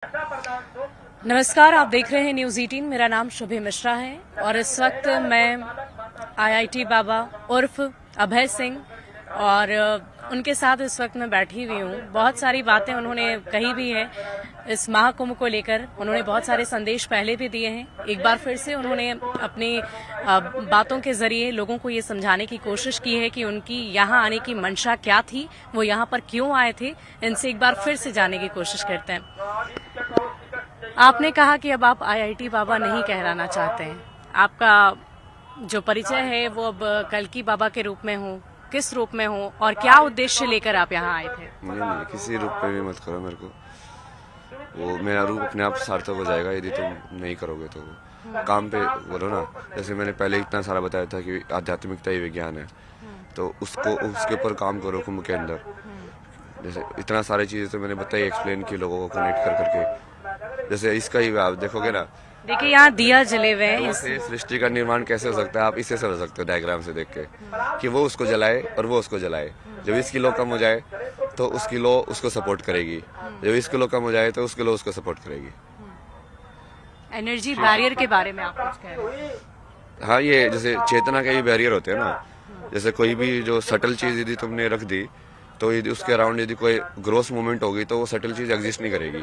नमस्कार, आप देख रहे हैं न्यूज 18। मेरा नाम शुभे मिश्रा है और इस वक्त मैं आईआईटी बाबा उर्फ अभय सिंह और उनके साथ इस वक्त मैं बैठी हुई हूँ। बहुत सारी बातें उन्होंने कही भी है इस महाकुंभ को लेकर। उन्होंने बहुत सारे संदेश पहले भी दिए हैं। एक बार फिर से उन्होंने अपनी बातों के जरिए लोगों को ये समझाने की कोशिश की है कि उनकी यहाँ आने की मंशा क्या थी, वो यहाँ पर क्यों आए थे। इनसे एक बार फिर से जानने की कोशिश करते हैं। आपने कहा कि अब आप आईआईटी बाबा नहीं कहलाना चाहते हैं। आपका जो परिचय है वो अब कल्कि बाबा के रूप में हो, किस रूप में हो और क्या उद्देश्य लेकर आप यहाँ आए थे? नहीं, किसी रूप पे भी मत करो मेरे को। वो मेरा रूप अपने आप सार्थक हो जाएगा यदि तुम नहीं करोगे तो। काम पे बोलो ना। जैसे मैंने पहले इतना सारा बताया था कि आध्यात्मिकता ही विज्ञान है, तो उसको उसके ऊपर काम करो कुंभ के अंदर। जैसे इतना सारी चीजें तो मैंने बताई, एक्सप्लेन की लोगों को कनेक्ट कर करके। जैसे इसका ही आप देखोगे ना, देखिए यहाँ दिया जले हुए हैं। इससे सृष्टि का निर्माण कैसे हो सकता है आप इसे समझ सकते हो डायग्राम से देख के, कि वो उसको जलाए और वो उसको जलाए। जब इसकी लो कम हो जाए तो उसकी लो उसको सपोर्ट करेगी, जब इसकी लो कम हो जाए तो उसकी लो उसको सपोर्ट करेगी। एनर्जी बैरियर के बारे में आप कुछ कह रहे हैं? हाँ, ये जैसे चेतना के भी बैरियर होते हैं ना। जैसे कोई भी जो सटल चीज यदि तुमने रख दी तो यदि उसके अराउंड यदि कोई ग्रोस मूवमेंट होगी तो वो सटल चीज एग्जिस्ट नहीं करेगी।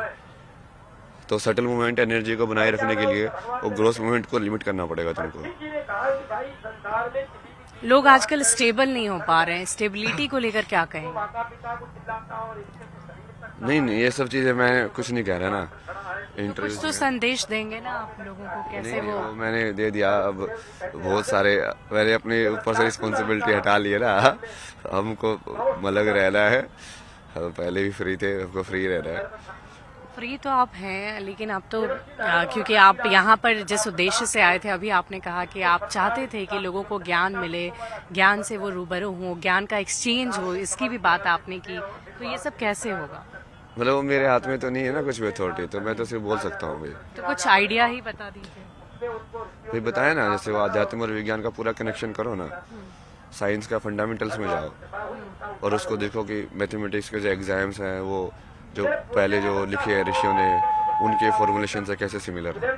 तो सटल मूवमेंट एनर्जी को बनाए रखने के लिए वो ग्रोस मूवमेंट को लिमिट करना पड़ेगा तुमको। लोग आजकल स्टेबल नहीं हो पा रहे हैं, स्टेबिलिटी को लेकर क्या कहेंगे? नहीं, ये सब चीजें मैं कुछ नहीं कह रहा ना। कुछ तो संदेश देंगे ना आप लोगों को, कैसे नहीं, वो मैंने दे दिया। अब बहुत सारे मैंने अपने ऊपर से रिस्पॉन्सिबिलिटी हटा ली है ना। हमको अलग रहना है। हम पहले भी फ्री थे, हमको फ्री रहना है। फ्री तो आप हैं, लेकिन अब तो क्योंकि आप यहाँ पर जिस उद्देश्य से आए थे, अभी आपने कहा कि आप चाहते थे कि लोगों को ज्ञान मिले, ज्ञान से वो रूबरू हो, ज्ञान का एक्सचेंज हो, इसकी भी बात आपने की। तो ये सब कैसे होगा? मतलब वो मेरे हाथ में तो नहीं है ना कुछ भी अथॉरिटी, तो मैं तो सिर्फ बोल सकता हूँ भाई। तो कुछ आइडिया ही बता दीजिए। भाई बताया ना, जैसे वो आध्यात्म और विज्ञान का पूरा कनेक्शन करो ना। साइंस का फंडामेंटल्स में जाओ और उसको देखो कि मैथमेटिक्स के जो एग्जाम्स हैं वो जो पहले जो लिखे हैं ऋषियों ने, उनके फॉर्मुलेशन से कैसे सिमिलर है,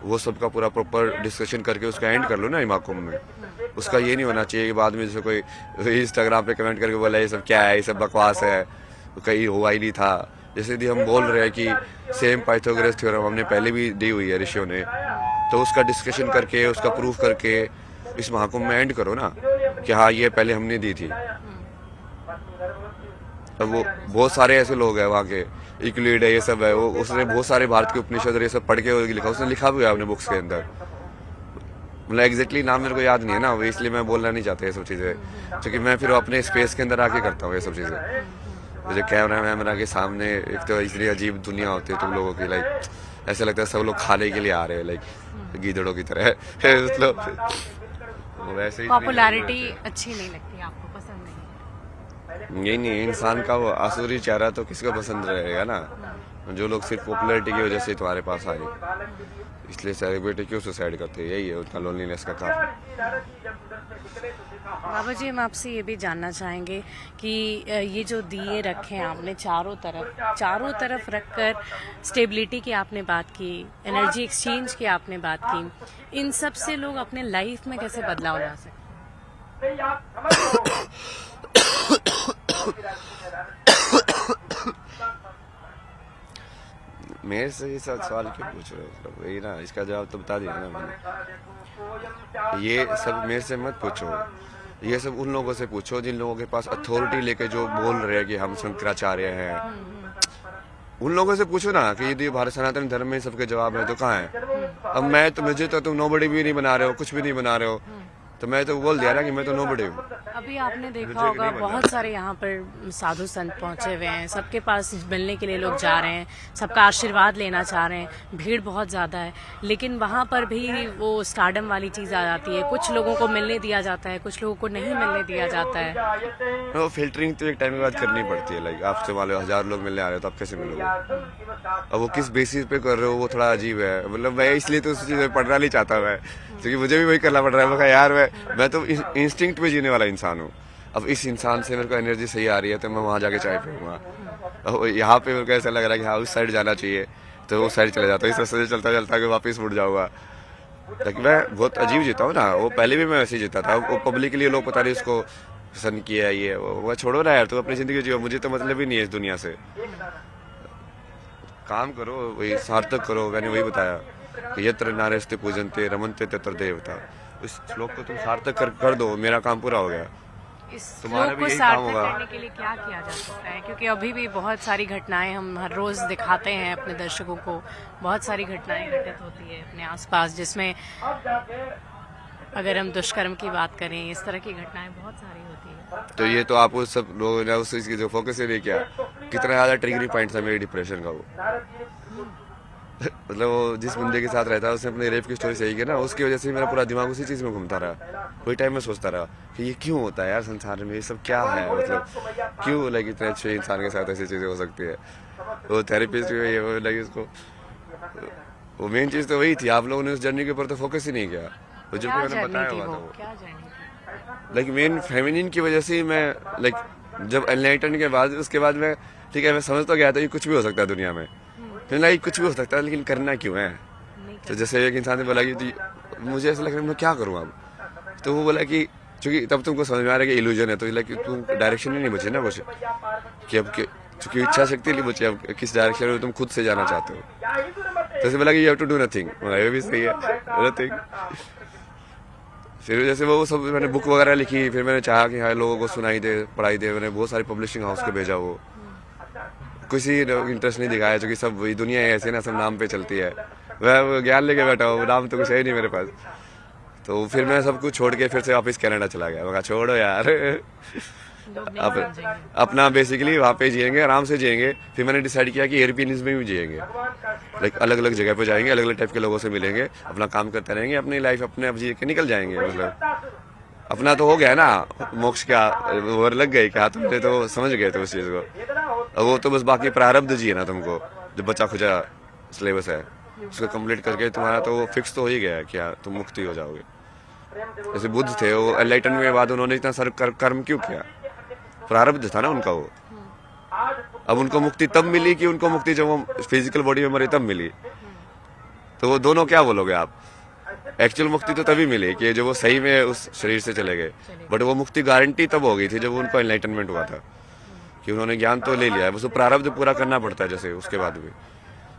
वो सब का पूरा प्रॉपर डिस्कशन करके उसका एंड कर लो ना महाकुंभ में। उसका ये नहीं होना चाहिए कि बाद में जैसे कोई इंस्टाग्राम पे कमेंट करके बोला ये सब क्या है, ये सब बकवास है, कहीं हुआ ही नहीं था। जैसे यदि हम बोल रहे हैं कि सेम पाइथागोरस थ्योरम हमने पहले भी दी हुई है ऋषियों ने, तो उसका डिस्कशन करके उसका प्रूफ करके इस महाकुंभ में एंड करो ना कि हाँ ये पहले हमने दी थी। अब वो बहुत सारे ऐसे लोग हैं वहाँ के, इक्लिड है, ये सब है, वो उसने बहुत सारे भारत के उपनिषद और ये सब पढ़ के लिखा, उसने लिखा भी है अपने बुक्स के अंदर। मतलब एग्जैक्टली नाम मेरे को याद नहीं है ना, इसलिए मैं बोलना नहीं चाहता ये सब चीजें, क्योंकि मैं फिर अपने स्पेस के अंदर आके करता हूँ ये सब चीजें। मुझे कैमरा वैमरा के सामने एक तो इतनी अजीब दुनिया होती है तुम लोगों की, लाइक ऐसा लगता है सब लोग खाने के लिए आ रहे हैं, लाइक गीदड़ों की तरह। मतलब वैसे ही पॉपुलैरिटी अच्छी नहीं लगती आपको, पसंद नहीं? नहीं, इंसान का वो आसुरी चेहरा तो किसको पसंद रहेगा ना। जो लोग सिर्फ पॉपुलैरिटी की वजह से तुम्हारे पास आए, इसलिए सेलिब्रिटी क्यों सुसाइड करते हैं, यही है उनका लोनलीनेस का कारण। बाबा जी, हम आपसे ये भी जानना चाहेंगे कि ये जो दिए रखे हैं आपने चारों तरफ रखकर स्टेबिलिटी की आपने बात की, एनर्जी एक्सचेंज की आपने बात की, इन सब से लोग अपने लाइफ में कैसे बदलाव ला सकते? मेरे से ये सब सवाल क्यों पूछ रहे हो? मतलब वही ना, इसका जवाब तो बता दिया ना मैंने। ये सब मेरे से मत पूछो, ये सब उन लोगों से पूछो जिन लोगों के पास अथॉरिटी लेके जो बोल रहे हैं कि हम शंकराचार्य हैं। उन लोगों से पूछो ना कि यदि भारत सनातन धर्म में सबके जवाब है तो कहाँ है? अब मैं तो मुझे तो तुम नोबडी भी नहीं बना रहे हो, कुछ भी नहीं बना रहे हो, तो मैं तो बोल दिया ना कि मैं तो नोबडी हूँ। अभी आपने देखा होगा बहुत सारे यहाँ पर साधु संत पहुंचे हुए हैं, सबके पास मिलने के लिए लोग जा रहे हैं, सबका आशीर्वाद लेना चाह रहे हैं, भीड़ बहुत ज्यादा है। लेकिन वहाँ पर भी वो स्टारडम वाली चीज आ जाती है, कुछ लोगों को मिलने दिया जाता है, कुछ लोगों को नहीं मिलने दिया जाता है। वो फिल्टरिंग तो एक टाइम के बाद करनी पड़ती है। लाइक आपसे मान लो 1000 लोग मिलने आ रहे हो तो आप कैसे मिलोगे? अब वो किस बेसिस पे कर रहे हो वो थोड़ा अजीब है। मतलब मैं इसलिए तो उस चीज में पढ़ना नहीं चाहता मैं, क्योंकि मुझे भी वही करना पड़ रहा है। मैं कहा यार मैं तो इंस्टिंक्ट पे जीने वाला इंसान हूँ। अब इस इंसान से मेरे को एनर्जी सही आ रही है तो मैं वहां जाके चाय पीऊंगा। अब यहाँ पे मेरे को ऐसा लग रहा है कि हाँ उस साइड जाना चाहिए, तो उस साइड चला जाता हूँ, इस रास्ते से चलता चलता कि वापस मुड़ जाऊंगा। लेकिन मैं बहुत अजीब जीता हूँ ना, वो पहले भी मैं वैसे ही जीता था। वो पब्लिक के लिए लोग पता नहीं उसको पसंद किया है ये वो छोड़ो ना यार, तो अपनी जिंदगी जियो, मुझे तो मतलब ही नहीं है इस दुनिया से। काम करो, वही सार्थक करो। मैंने वही बताया कि यत्र नारेस्ते पूजनते रमनते तत्र देवता, इस श्लोक को तुम सार्थक कर दो, मेरा काम पूरा हो गया। इस तुम्हारा श्लोक भी को यही काम सार्थक होगा। करने के लिए क्या किया जा सकता है? क्योंकि अभी भी बहुत सारी घटनाएं हम हर रोज दिखाते हैं अपने दर्शकों को, बहुत सारी घटनाएं घटित होती है अपने आसपास, जिसमें अगर हम दुष्कर्म की बात करें, इस तरह की घटनाएं बहुत सारी होती है। तो ये तो आप उस सब लोगों ने उस चीज की जो फोकस ही नहीं किया, कितना ज्यादा ट्रिगरिंग पॉइंट था मेरे डिप्रेशन का वो। मतलब वो जिस बंदे के साथ रहता है उसने अपने रेप की स्टोरी सही की ना, उसकी वजह से मेरा पूरा दिमाग उसी चीज में घूमता रहा। वही टाइम में सोचता रहा कि ये क्यों होता है यार संसार में, ये सब क्या है, मतलब क्यों लाइक इतने अच्छे इंसान के साथ ऐसी चीजें हो सकती है। वो थेरेपिस्ट भी ये वो लाइक उसको, वो मेन चीज तो वही थी। आप लोगों ने उस जर्नी के ऊपर तो फोकस ही नहीं किया, वो जो क्या मैंने जर्नी बताया थी हुआ था वो? वो क्या जर्नी थी? लाइक मेन फेमिनिन की वजह से ही मैं लाइक जब एनलाइटन के बाद उसके बाद मैं ठीक है मैं समझ तो गया था कि कुछ भी हो सकता है दुनिया में, फिर लाइक कुछ भी हो सकता है लेकिन करना क्यों है। तो जैसे एक इंसान ने बोला कि मुझे ऐसा लग रहा है मैं क्या करूँ अब, तो वो बोला कि चूंकि तब तुमको समझ में आ रहा है कि इल्यूजन है, तो लाइक तुम डायरेक्शन ही नहीं बची ना कुछ, कि अब चूंकि इच्छा शक्ति नहीं बची, अब किस डायरेक्शन में तुम खुद से जाना चाहते हो। तो ऐसे बोला कि you have to do nothing, ये भी सही है, नथिंग। फिर जैसे वो सब मैंने बुक वगैरह लिखी, फिर मैंने चाहा कि हाँ लोगों को सुनाई दे, पढ़ाई दे। मैंने बहुत सारी पब्लिशिंग हाउस को भेजा, वो किसी इंटरेस्ट नहीं दिखाया, क्योंकि सब वही दुनिया है ऐसे ना, सब नाम पे चलती है। मैं ज्ञान लेके बैठा हूँ, नाम तो कुछ है ही नहीं मेरे पास। तो फिर मैं सब कुछ छोड़ के फिर से वापस कनाडा चला गया। मैं कहा छोड़ो यार, अपना बेसिकली वहाँ पे जिएंगे, आराम से जिएंगे। फिर मैंने डिसाइड किया कि एयरपीएनस में भी जिएंगे, लाइक अलग अलग जगह पे जाएंगे, अलग अलग टाइप के लोगों से मिलेंगे, अपना काम करते रहेंगे, अपनी लाइफ अपने अब जी के निकल जाएंगे। मतलब अपना तो हो गया ना मोक्ष, क्या वर लग गई क्या, तुमने तो समझ गए थे उस चीज को। वो तो बस बाकी प्रारब्ध जी है ना, तुमको जो बचा खुचा सिलेबस है उसको कंप्लीट करके तुम्हारा तो फिक्स तो हो ही गया है क्या तुम मुक्ति हो जाओगे। जैसे बुद्ध थे, वो एनलाइटन के बाद उन्होंने इतना सारा कर्म क्यों किया, प्रारब्ध था ना उनका वो। अब उनको मुक्ति तब मिली कि उनको मुक्ति जब वो फिजिकल बॉडी में मरे तब मिली। तो वो दोनों क्या बोलोगे आप, एक्चुअल मुक्ति तो तभी मिली कि जब वो सही में उस शरीर से चले गए, बट वो मुक्ति गारंटी तब हो गई थी जब उनको एनलाइटनमेंट हुआ था, कि उन्होंने ज्ञान तो ले लिया है, बस वो प्रारब्ध पूरा करना पड़ता है जैसे उसके बाद भी।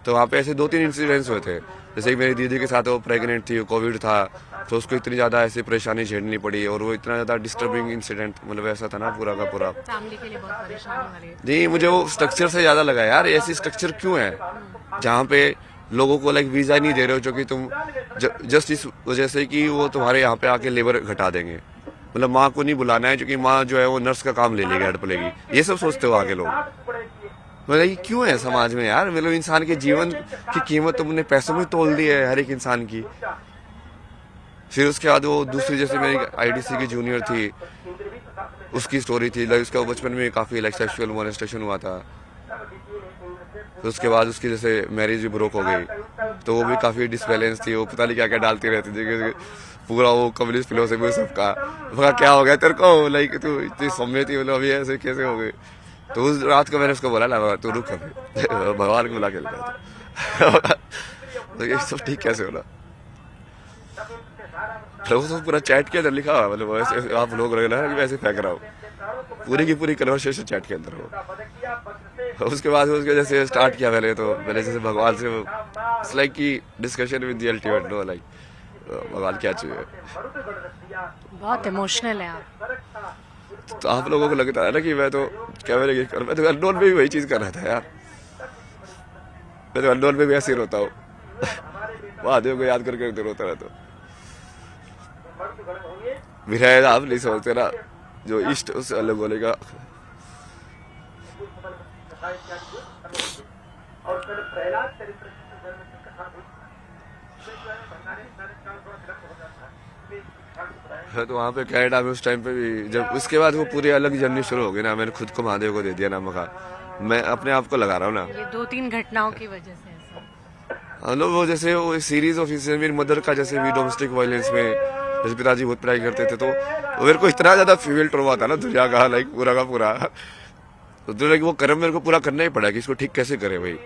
तो वहाँ पे ऐसे 2-3 इंसिडेंट्स हुए थे। जैसे मेरी दीदी के साथ वो प्रेग्नेंट थी, कोविड था, तो उसको इतनी ज़्यादा ऐसी परेशानी झेलनी पड़ी, और वो इतना ज़्यादा डिस्टर्बिंग इंसिडेंट, मतलब ऐसा था ना पूरा का पूरा। फैमिली के लिए बहुत परेशानी वाली। नहीं, मुझे वो स्ट्रक्चर से ज़्यादा लगा यार, ऐसी स्ट्रक्चर क्यों है जहाँ पे लोगों को लाइक वीज़ा नहीं दे रहे हो, जो कि तुम जस्ट इस वजह से कि वो तुम्हारे यहाँ पे आके लेबर घटा देंगे। मतलब माँ को नहीं बुलाना है क्योंकि माँ जो है वो नर्स का काम ले लेगी, हेल्प लेगी, ये सब सोचते हो आगे लोग। मतलब ये क्यों है समाज में यार, मतलब इंसान के जीवन की कीमत तुमने पैसों में तोल दी है हर एक इंसान की। फिर उसके बाद वो दूसरी, जैसे मेरी आईडीसी की जूनियर थी, उसकी स्टोरी थी, लाइक उसका बचपन में काफी लाइक सेक्सुअल मोलेस्टेशन हुआ था। तो उसके बाद उसकी जैसे मैरिज भी ब्रोक हो गई, तो वो भी काफी डिसबैलेंस थी, वो पता नहीं क्या क्या डालती रहती थी, पूरा वो कम्युनिस्ट फिलोसफी सबका। क्या हो गया तेरे को, लाइक तू इतनी सौम्य थी, मतलब अभी ऐसे कैसे हो गई। तो उस रात को मैंने उसको बोला ना, तू रुक अभी, भगवान को बुला के लिखा। तो ये सब ठीक कैसे होला, तो वो पूरा चैट के अंदर लिखा हुआ, मतलब ऐसे आप लोग लग रहा है कि वैसे फेंक रहा हूँ, पूरी की पूरी कन्वर्सेशन चैट के अंदर हो। उसके बाद उसके जैसे स्टार्ट किया पहले जैसे भगवान से, इट्स लाइक की discussion with the ultimate, know like भगवान क्या चाहिए। बहुत इमोशनल है आप। तो आप लोगों को लगता है ना कि मैं तो कैमरे की मैं तो अननोन में भी वही चीज कर रहा था यार, मैं तो अननोन में भी ऐसे ही रोता हूँ, महादेव को याद करके रोता रहता हूँ। विरायत आप नहीं समझते ना, जो इष्ट उससे अलग बोलेगा। तो वहाँ पे कनाडा में उस टाइम पे भी, जब उसके बाद वो पूरी अलग जर्नी शुरू हो गई ना, मैंने खुद को महादेव को दे दिया ना मौका, मैं अपने आप को लगा रहा हूँ ना। ये 2-3 घटनाओं की वजह से ऐसा। लोग वो जैसे वो सीरीज ऑफ इंसिडेंट, मेरी मदर का जैसे भी डोमेस्टिक वायलेंस में, जैसे पिताजी बहुत पढ़ाई करते थे, तो मेरे को इतना ज्यादा फीमेल ट्रॉमा था ना दुनिया का, लाइक पूरा का पूरा। तो लाइक वो कर्म मेरे को पूरा करना ही पड़ा कि इसको ठीक कैसे करे भाई।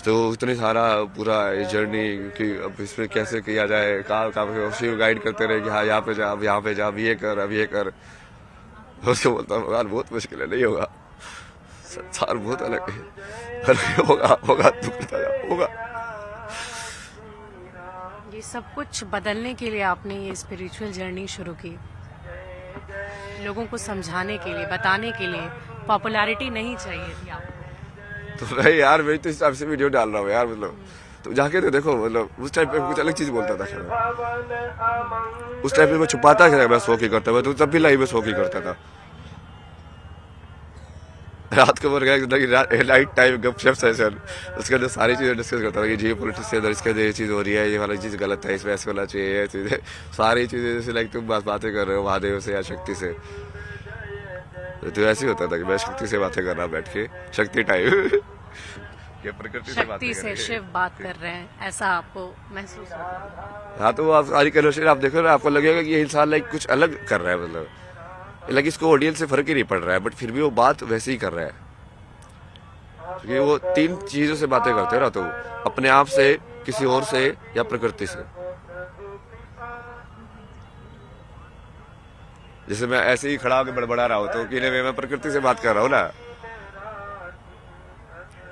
तो इतने सारा पूरा जर्नी कि अब इसमें कैसे किया जाए, कहाँ शिव गाइड करते रहे कि हाँ यहाँ पे जा, अब यहाँ पे जा, अब ये कर, अब ये कर। उसको बोलता हूँ यार बहुत मुश्किल है, नहीं होगा, संसार बहुत अलग है, होगा होगा तू करता जा, होगा। ये सब कुछ बदलने के लिए आपने ये स्पिरिचुअल जर्नी शुरू की, लोगों को समझाने के लिए, बताने के लिए। पॉपुलैरिटी नहीं चाहिए थी आपको। तो भाई यार मैं तो इस हिसाब से वीडियो डाल रहा हूँ यार, मतलब तो जाके तो देखो, मतलब उस टाइम पे कुछ अलग चीज बोलता था। उस टाइम पे मैं छुपाता क्या, मैं शौक ही करता था, तो तब भी लाइव में शौक ही करता था। रात को नाइट टाइम गपशप सेशन, उसके अंदर सारी चीजें डिस्कस करता था कि जियो पॉलिटिक्स के अंदर इसके अंदर ये चीज हो रही है, ये वाली चीज गलत है, इसमें ऐसे होना चाहिए, ये चीजें सारी चीजें जैसे लाइक तुम बातें कर रहे हो महादेव से या शक्ति से, तो ऐसे होता था कि मैं शक्ति से बातें कर रहा बैठ के, शक्ति टाइम ये प्रकृति से बातें शक्ति से शिव बात कर रहे हैं, ऐसा आपको महसूस होता है? हाँ, तो आप सारी कन्वर्सेशन आप देखो ना, आपको लगेगा कि ये इंसान लाइक कुछ अलग कर रहा है, मतलब लाइक इसको ऑडियंस से फर्क ही नहीं पड़ रहा है, बट फिर भी वो बात वैसे ही कर रहा है। क्योंकि वो तीन चीजों से बातें करते हैं ना, तो अपने आप से, किसी और से या प्रकृति से। जैसे मैं ऐसे ही खड़ा होकर बड़बड़ा रहा हूं तो कि मैं प्रकृति से बात कर रहा हूँ ना।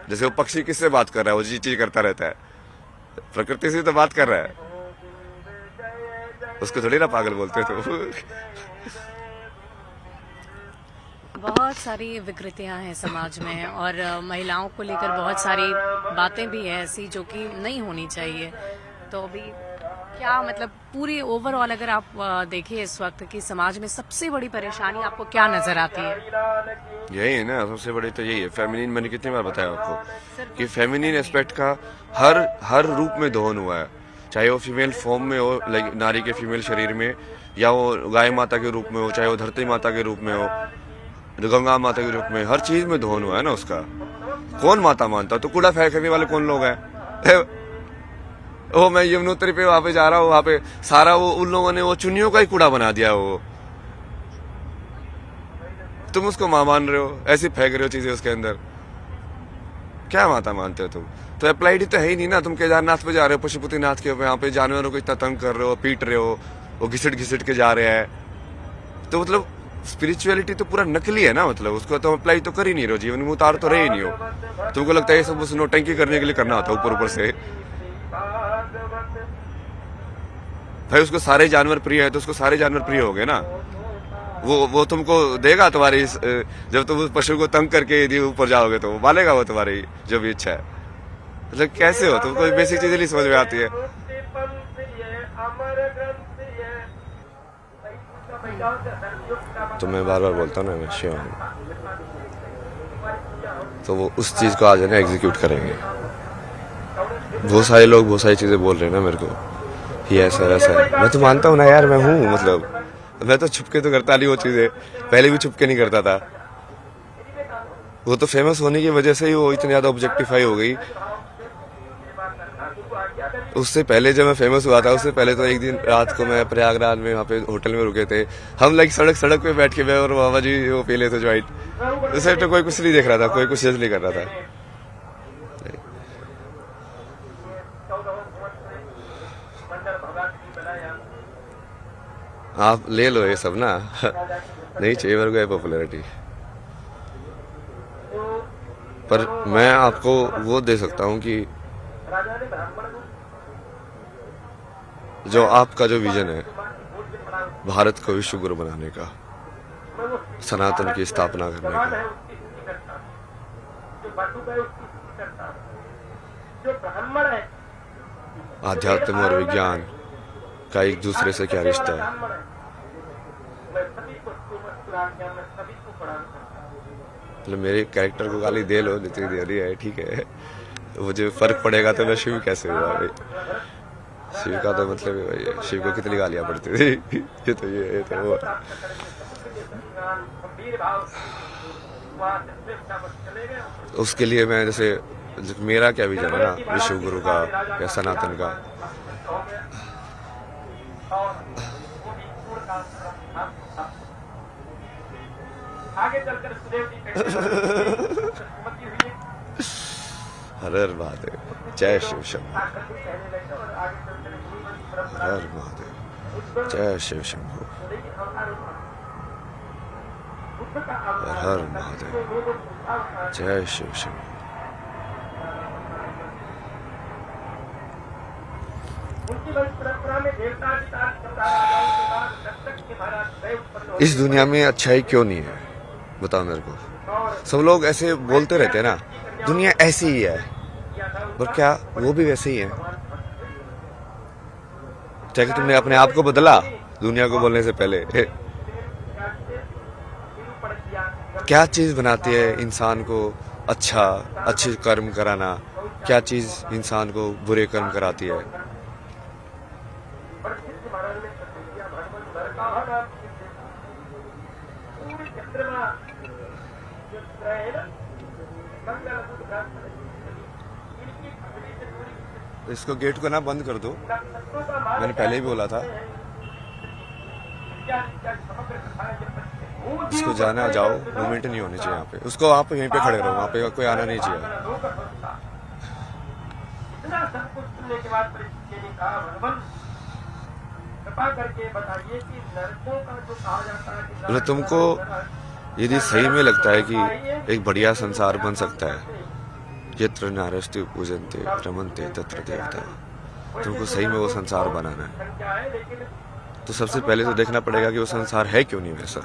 जैसे वो पक्षी किससे बात कर रहा है, वो चीज करता रहता है, प्रकृति से तो बात कर रहा है, उसको थोड़ी ना पागल बोलते। तो बहुत सारी विकृतियां हैं समाज में, और महिलाओं को लेकर बहुत सारी बातें भी हैं ऐसी जो कि नहीं होनी चाहिए। तो अभी क्या मतलब पूरी ओवरऑल अगर आप देखिए इस वक्त की समाज में सबसे बड़ी परेशानी आपको क्या नजर आती है? यही है ना, सबसे बड़ी तो यही है फेमिनिन। मैंने कितनी बार बताया आपको कि फेमिनिन एस्पेक्ट का हर रूप में दोहन हुआ है, चाहे वो फीमेल फॉर्म में हो, लाइक नारी के फीमेल शरीर में, या वो गाय माता के रूप में हो, चाहे वो धरती माता के रूप में हो, गंगा माता के रूप में, हर चीज में दोहन हुआ है ना उसका। कौन माता मानता? तो कूड़ा फेंकने वाले कौन लोग हैं? ओ मैं यमुनोत्री पे वहां पे जा रहा हूँ, वहां पे सारा वो उन लोगों ने वो चुन्नियों का ही कूड़ा बना दिया। वो तुम उसको मां मान रहे हो, ऐसे फेंक रहे हो चीजें उसके अंदर, क्या माता मानते हो तुम? तो अप्लाइड तो है ही नहीं ना। तुम केदारनाथ पे जा रहे हो, पशुपतिनाथ के यहाँ पे जानवरों को इतना तंग कर रहे हो, पीट रहे हो, वो घिसट घिसट के जा रहे हैं। तो मतलब स्पिरिचुअलिटी तो पूरा नकली है ना, मतलब उसको तो अप्लाई तो कर ही नहीं रहे हो, जीवन में उतार तो रहे ही नहीं हो। तुमको लगता है ये सब बस नौटंकी करने के लिए करना होता है ऊपर ऊपर से। भाई उसको सारे जानवर प्रिय है तो उसको सारे जानवर प्रिय हो गए ना। वो तुमको देगा तुम्हारी, जब तुम उस पशु को तंग करके यदि ऊपर जाओगे तो वो मानेगा वो तुम्हारी जो भी इच्छा है। मतलब कैसे हो तुमको बेसिक चीजें नहीं समझ में आती है। तो मैं बार बार बोलता हूँ ना मैं शिव हूँ, तो वो उस चीज को आज है ना एग्जीक्यूट करेंगे। बहुत सारे लोग बहुत सारी चीजें बोल रहे हैं ना मेरे को, ये ऐसा ऐसा है। मैं तो मानता हूँ ना यार, मैं हूँ, मतलब मैं तो छुपके तो करता नहीं वो चीजें, पहले भी छुपके नहीं करता था। वो तो फेमस होने की वजह से ही वो इतनी ज्यादा ऑब्जेक्टिफाई हो गई। उससे पहले जब मैं फेमस हुआ था, उससे पहले तो एक दिन रात को मैं प्रयागराज में वहाँ पे होटल में रुके थे हम, लाइक सड़क पे बैठ के मैं और बाबा जी वो पी लेते ज्वाइंट। उससे तो कोई कुछ नहीं देख रहा था, कोई कुछ जज नहीं कर रहा था। आप ले लो ये सब ना, नहीं चाहिए मेरे को ये पॉपुलैरिटी। पर मैं आपको वो दे सकता हूँ कि जो आपका जो विजन है भारत को विश्व गुरु बनाने का, सनातन की स्थापना करने का, आध्यात्म और विज्ञान का एक दूसरे से क्या रिश्ता है। मतलब मेरे कैरेक्टर को गाली दे लो जितनी दे रही है, ठीक है, मुझे फर्क पड़ेगा तो मैं शिव कैसे हुआ भाई। शिव का तो मतलब है भाई, शिव को कितनी गालियां पड़ती थी, ये तो वो। उसके लिए मैं जैसे मेरा क्या विजन है ना विश्व गुरु का या सनातन का, आगे चलकर सुदेव जी हुकूमती हुई हर हर महादेव, जय शिव शंभो। हर हर महादेव, जय शिव शंभो। हर हर महादेव, जय शिव शंभो। इस दुनिया में अच्छाई क्यों नहीं है, बताओ मेरे को। सब लोग ऐसे बोलते रहते हैं ना, दुनिया ऐसी ही है, पर क्या वो भी वैसे ही है? चाहे कि तुमने अपने आप को बदला दुनिया को बोलने से पहले। क्या चीज बनाती है इंसान को अच्छा, अच्छे कर्म कराना? क्या चीज इंसान को बुरे कर्म कराती है? इसको गेट को ना बंद कर दो, मैंने पहले ही बोला था। इसको जाना जाओ, मूवमेंट नहीं होनी चाहिए यहाँ पे। उसको आप यहीं पे खड़े रहो, वहाँ पे कोई आना नहीं चाहिए। मतलब तुमको यदि सही में लगता है कि एक बढ़िया संसार बन सकता है, यत्र नारस्ति पूजन्ते रमन्ते तत्र देवता, तुमको सही में वो संसार बनाना है, तो सबसे पहले तो देखना पड़ेगा कि वो संसार है क्यों नहीं वैसा।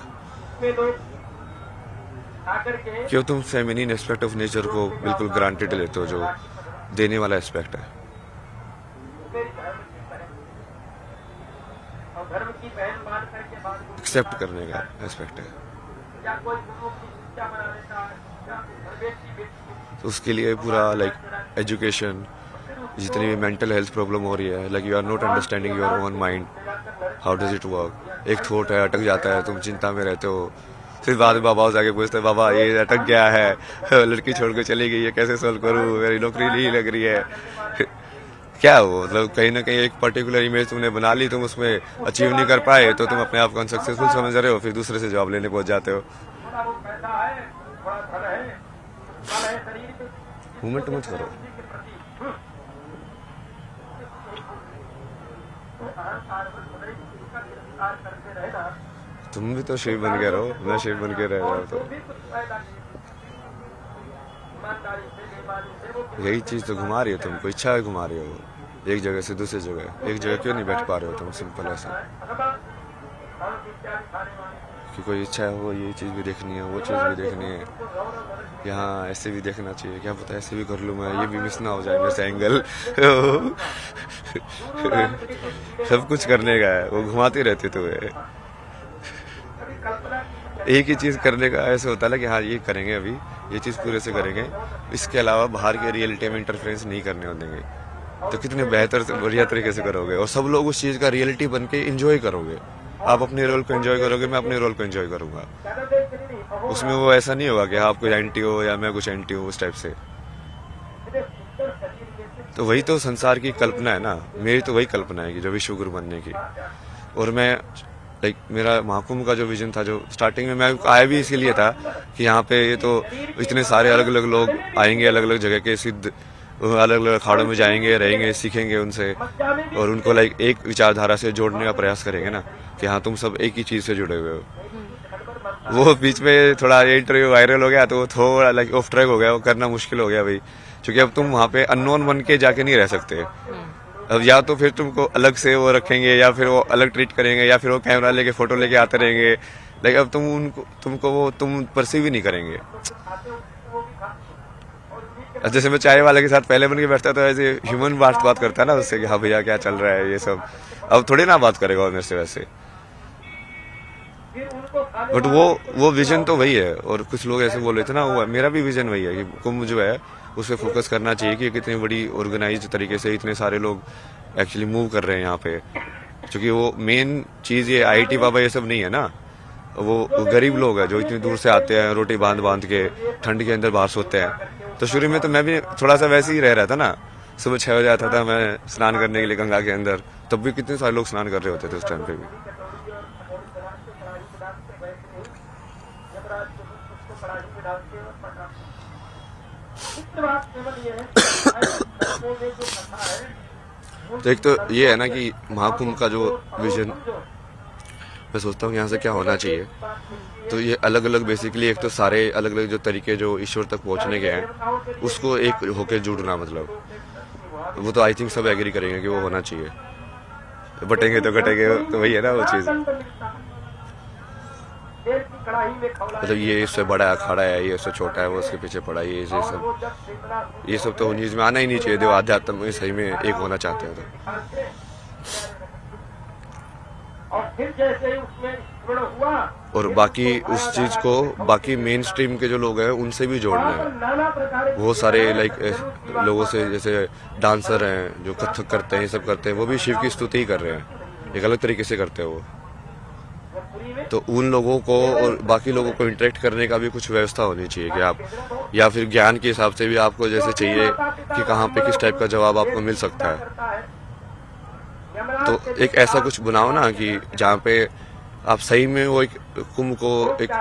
क्यों तुम फेमिनिन एस्पेक्ट ऑफ नेचर को बिल्कुल ग्रांटेड लेते हो, जो देने वाला एस्पेक्ट है। एक्सेप्ट करने का एस्पेक्ट है। तो उसके लिए पूरा लाइक एजुकेशन, जितनी भी मेंटल हेल्थ प्रॉब्लम हो रही है, like you are not understanding your own mind, how does it work. एक थॉट है, अटक जाता है, तुम चिंता में रहते हो, फिर बाद में बाबा से आके पूछते हैं, बाबा ये अटक गया है, लड़की छोड़ के चली गई है, कैसे सॉल्व करूँ, मेरी नौकरी नहीं लग रही है। क्या वो मतलब कहीं ना कहीं एक पर्टिकुलर इमेज तुमने बना ली, तुम उसमें अचीव नहीं कर पाए, तो तुम अपने आप को अनसक्सेसफुल समझ रहे हो, फिर दूसरे से जॉब लेने पहुंच जाते हो। मूवमेंट मत करो। तुम भी तो शिव बन के रहो, मैं शिव बन के रह जाओ, तो यही चीज तो घुमा रही है तुमको, इच्छा है घुमा रही हो एक जगह से दूसरी जगह। एक जगह क्यों नहीं बैठ पा रहे हो तुम सिंपल ऐसा? कि कोई इच्छा है, वो ये चीज भी देखनी है, वो चीज भी देखनी है, यहाँ ऐसे भी देखना चाहिए, क्या पता ऐसे भी कर लूँ मैं, ये भी मिस ना हो जाए मेरे से एंगल। सब कुछ करने का है, वो घुमाती रहती तुम्हें। एक ही चीज करने का ऐसे होता है ना कि हाँ ये करेंगे, अभी ये चीज पूरे से करेंगे, इसके अलावा बाहर के रियलिटी में इंटरफेरेंस नहीं करने देंगे। तो कितने बेहतर बढ़िया तरीके से करोगे, और सब लोग उस चीज का रियलिटी बन के एंजॉय करोगे। आप अपने रोल को एंजॉय करोगे, मैं अपने रोल को एंजॉय करूंगा। उसमें वो ऐसा नहीं होगा कि आप कोई एंटी हो या मैं कुछ एंटी हूँ, उस टाइप से। तो वही तो संसार की कल्पना है ना, मेरी तो वही कल्पना है कि जो विश्व गुरु बनने की। और मैं लाइक मेरा महाकुंभ का जो विजन था, जो स्टार्टिंग में मैं आया भी इसीलिए था कि यहाँ पे ये तो इतने सारे अलग अलग लोग आएंगे, अलग अलग जगह के सिद्ध अलग अलग अखाड़ों में जाएंगे, रहेंगे, सीखेंगे उनसे, और उनको लाइक एक विचारधारा से जोड़ने का प्रयास करेंगे ना कि हाँ तुम सब एक ही चीज से जुड़े हुए हो। वो बीच में थोड़ा इंटरव्यू वायरल हो गया, तो वो थोड़ा लाइक ऑफ ट्रैक हो गया, वो करना मुश्किल हो गया भाई, क्योंकि अब तुम वहाँ पे अननोन बन के जाके नहीं रह सकते। अब या तो फिर तुमको अलग से वो रखेंगे, या फिर वो अलग ट्रीट करेंगे, या फिर वो कैमरा लेके फोटो लेके आते रहेंगे, लेकिन अब तुमको वो तुम परसीव ही नहीं करेंगे। जैसे मैं चाय वाले के साथ पहले बन के बैठता तो ऐसे ह्यूमन बात करता है ना उससे कि हाँ भैया क्या चल रहा है ये सब, अब थोड़ी ना बात करेगा मेरे से वैसे। बट वो विजन तो वही है। और कुछ लोग ऐसे बोल रहे थे ना, वो मेरा भी विजन वही है कि कुंभ जो है उस पर फोकस करना चाहिए कि कितनी बड़ी ऑर्गेनाइज तरीके से इतने सारे लोग एक्चुअली मूव कर रहे हैं यहाँ पे। क्योंकि वो मेन चीज ये IIT बाबा ये सब नहीं है ना, वो गरीब लोग हैं जो इतनी दूर से आते हैं, रोटी बांध के ठंड के अंदर बाहर सोते हैं। तो शुरू में तो मैं भी थोड़ा सा वैसे ही रह रहा था ना, सुबह 6 बजे आता था मैं स्नान करने के लिए गंगा के अंदर, तब भी कितने सारे लोग स्नान कर रहे होते थे उस टाइम पे भी। तो एक तो ये है ना कि महाकुंभ का जो विजन, मैं सोचता हूँ यहाँ से क्या होना चाहिए। तो ये अलग अलग बेसिकली, एक तो सारे अलग अलग जो तरीके जो ईश्वर तक पहुँचने के हैं उसको एक होके जुड़ना, मतलब वो तो आई थिंक सब एग्री करेंगे कि वो होना चाहिए। बटेंगे तो घटेंगे, तो वही है ना वो चीज़। मतलब ये इससे बड़ा अखाड़ा है, ये इससे छोटा है, वो उसके पीछे पड़ा है, ये सब तो चीज में आना ही नहीं चाहिए। जो आध्यात्म में सही में एक होना चाहते हैं तो। और बाकी उस चीज को बाकी मेन स्ट्रीम के जो लोग हैं उनसे भी जोड़ना है। वो सारे लाइक लोगों से, जैसे डांसर हैं जो कथक करते हैं, ये सब करते हैं, वो भी शिव की स्तुति ही कर रहे हैं, एक अलग तरीके से करते हैं वो। तो उन लोगों को और बाकी लोगों को इंटरेक्ट करने का भी कुछ व्यवस्था होनी चाहिए कि आप, या फिर ज्ञान के हिसाब से भी आपको जैसे चाहिए कि कहाँ पे किस टाइप का जवाब आपको मिल सकता है। तो एक ऐसा कुछ बनाओ ना कि जहाँ पे आप सही में वो एक कुंभ को एक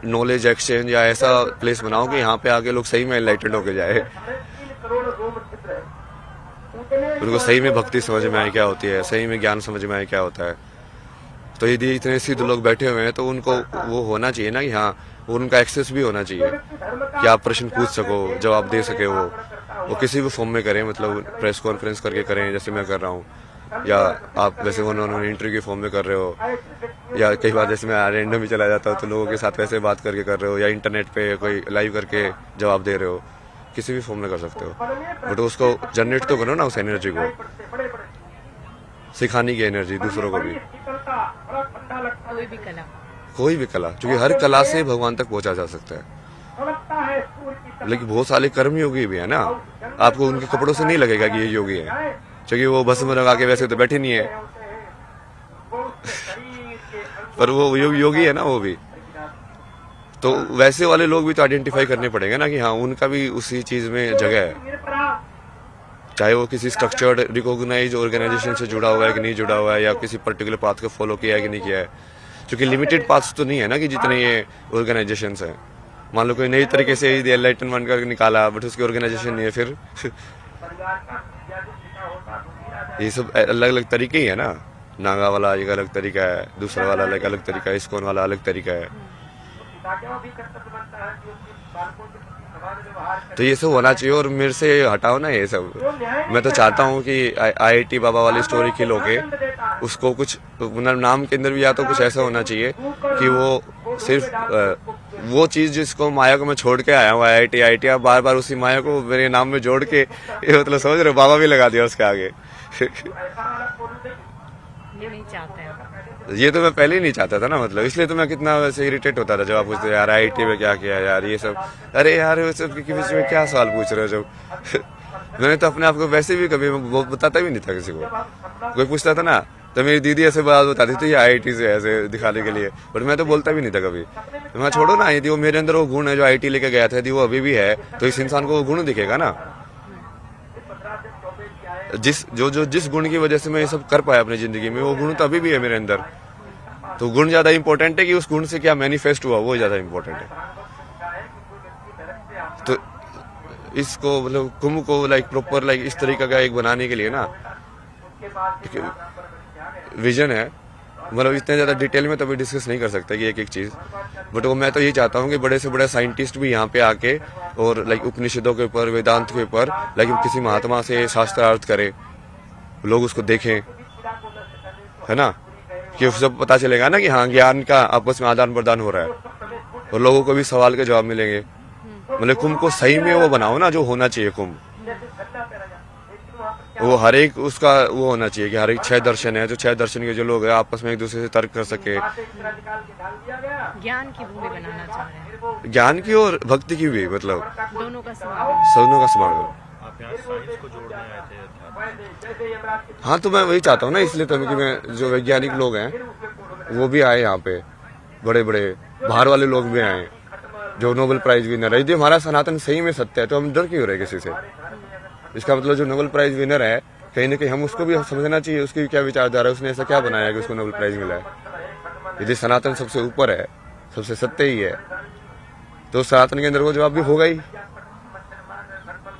नॉलेज एक्सचेंज या ऐसा प्लेस बनाओ कि यहाँ पे आके लोग सही में एनलाइटेंड होके जाए, उनको सही में भक्ति समझ में आए क्या होती है, सही में ज्ञान समझ में आए क्या होता है। तो यदि इतने सिद्ध लोग बैठे हुए हैं तो उनको वो होना चाहिए ना कि हाँ, उनका एक्सेस भी होना चाहिए कि आप प्रश्न पूछ सको, जवाब दे सके। वो किसी भी फॉर्म में करें, मतलब प्रेस कॉन्फ्रेंस करके करें जैसे मैं कर रहा हूँ, या आप वैसे उन्होंने इंटरव्यू के फॉर्म में कर रहे हो, या कई बार जैसे मैं रैंडम ही चला जाता हूँ तो लोगों के साथ वैसे बात करके कर रहे हो, या इंटरनेट पे कोई लाइव करके जवाब दे रहे हो, किसी भी फॉर्म में कर सकते हो। बट उसको जनरेट तो करो ना, उस एनर्जी को, सिखाने की एनर्जी दूसरों को भी। कोई भी कला, क्योंकि हर कला से भगवान तक पहुंचा जा सकता है। लेकिन बहुत सारे कर्म योगी भी है ना, आपको उनके कपड़ों से नहीं लगेगा कि ये योगी है, क्योंकि वो भस्म लगा के वैसे तो बैठे नहीं है पर वो योगी है ना वो भी। तो वैसे वाले लोग भी तो आइडेंटिफाई करने पड़ेंगे ना कि हाँ, उनका भी उसी चीज में जगह है, चाहे वो किसी स्ट्रक्चर्ड रिकॉग्नाइज ऑर्गेनाइजेशन से जुड़ा हुआ है कि नहीं जुड़ा हुआ है, या किसी पर्टिकुलर पाथ को फॉलो किया है कि नहीं किया है। क्योंकि लिमिटेड पाथ्स तो नहीं है ना कि जितने ये ऑर्गेनाइजेशंस हैं। मान लो कोई नई तरीके से एनलाइटनमेंट करके निकाला, बट उसकी ऑर्गेनाइजेशन नहीं है, फिर ये सब अलग अलग तरीके ही है ना। नागा वाला एक अलग तरीका है, दूसरा वाला एक अलग तरीका है, इस्कॉन वाला अलग तरीका है। तो ये सब होना चाहिए, और मेरे से हटाओ ना ये सब। मैं तो चाहता हूँ कि IIT बाबा वाली स्टोरी किल होके उसको कुछ नाम के अंदर भी या तो कुछ ऐसा होना चाहिए कि वो सिर्फ वो चीज जिसको माया को मैं छोड़ के आया हूँ, IIT आप बार बार उसी माया को मेरे नाम में जोड़ के, ये मतलब समझ रहे हो, बाबा भी लगा दिया उसके आगे। नहीं चाहते हैं। ये तो मैं पहले ही नहीं चाहता था ना, मतलब इसलिए तो मैं कितना वैसे इरिटेट होता था जब आप पूछते यार IIT में क्या किया यार, ये सब। अरे यार वो सब के बीच में क्या सवाल पूछ रहे हो जब मैंने तो अपने आप को वैसे भी कभी बताता भी नहीं था किसी को। कोई पूछता था ना तो मेरी दीदी ऐसे बात बताती थी IIT से ऐसे दिखाने के लिए, बट मैं तो बोलता भी नहीं था कभी। तो मैं छोड़ो ना, यदि वो मेरे अंदर वो गुण है जो IIT लेके गया था, यदि वो अभी भी है तो इस इंसान को वो गुण दिखेगा ना, जिस गुण की वजह से मैं ये सब कर पाया अपनी जिंदगी में, वो गुण तो अभी भी है मेरे अंदर। तो गुण ज्यादा इंपॉर्टेंट है कि उस गुण से क्या मैनिफेस्ट हुआ, वो ज्यादा इंपॉर्टेंट है। तो इसको मतलब कुंभ को लाइक प्रॉपर लाइक इस तरीके का एक बनाने के लिए ना विजन है, मतलब इतने ज्यादा डिटेल में तो अभी डिस्कस नहीं कर सकते कि एक एक चीज। बट वो मैं तो ये चाहता हूँ कि बड़े से बड़े साइंटिस्ट भी यहाँ पे आके और लाइक उपनिषदों के ऊपर, वेदांत के ऊपर लाइक किसी महात्मा से शास्त्रार्थ करे, लोग उसको देखें, है ना, कि सब पता चलेगा ना कि हाँ, ज्ञान का आपस में आदान प्रदान हो रहा है और लोगों को भी सवाल के जवाब मिलेंगे। मतलब कुंभ को सही में वो बनाओ ना जो होना चाहिए कुंभ, वो हर एक उसका वो होना चाहिए कि हर एक 6 दर्शन है, जो 6 दर्शन के जो लोग हैं आपस में एक दूसरे से तर्क कर सके। ज्ञान की भूमि बनाना चाह रहे हैं, ज्ञान की और भक्ति की भी, मतलब दोनों का समागम। आप यहाँ साइंस को जोड़ने आए थे। हाँ, तो मैं वही चाहता हूँ ना, इसलिए तो कि मैं जो वैज्ञानिक लोग हैं वो भी आए यहाँ पे, बड़े बड़े बाहर वाले लोग भी आए जो नोबेल प्राइज विनर है। यदि हमारा सनातन सही में सत्य है तो हम डर क्यों रहे किसी से। इसका मतलब जो नोबेल प्राइज विनर है कहीं ना कहीं हम उसको भी समझना चाहिए, उसकी क्या विचारधारा है, उसने ऐसा क्या बनाया कि उसको नोबेल प्राइज मिला है। यदि सनातन सबसे ऊपर है, सबसे सत्य ही है, तो सनातन के अंदर वो जवाब भी होगा ही।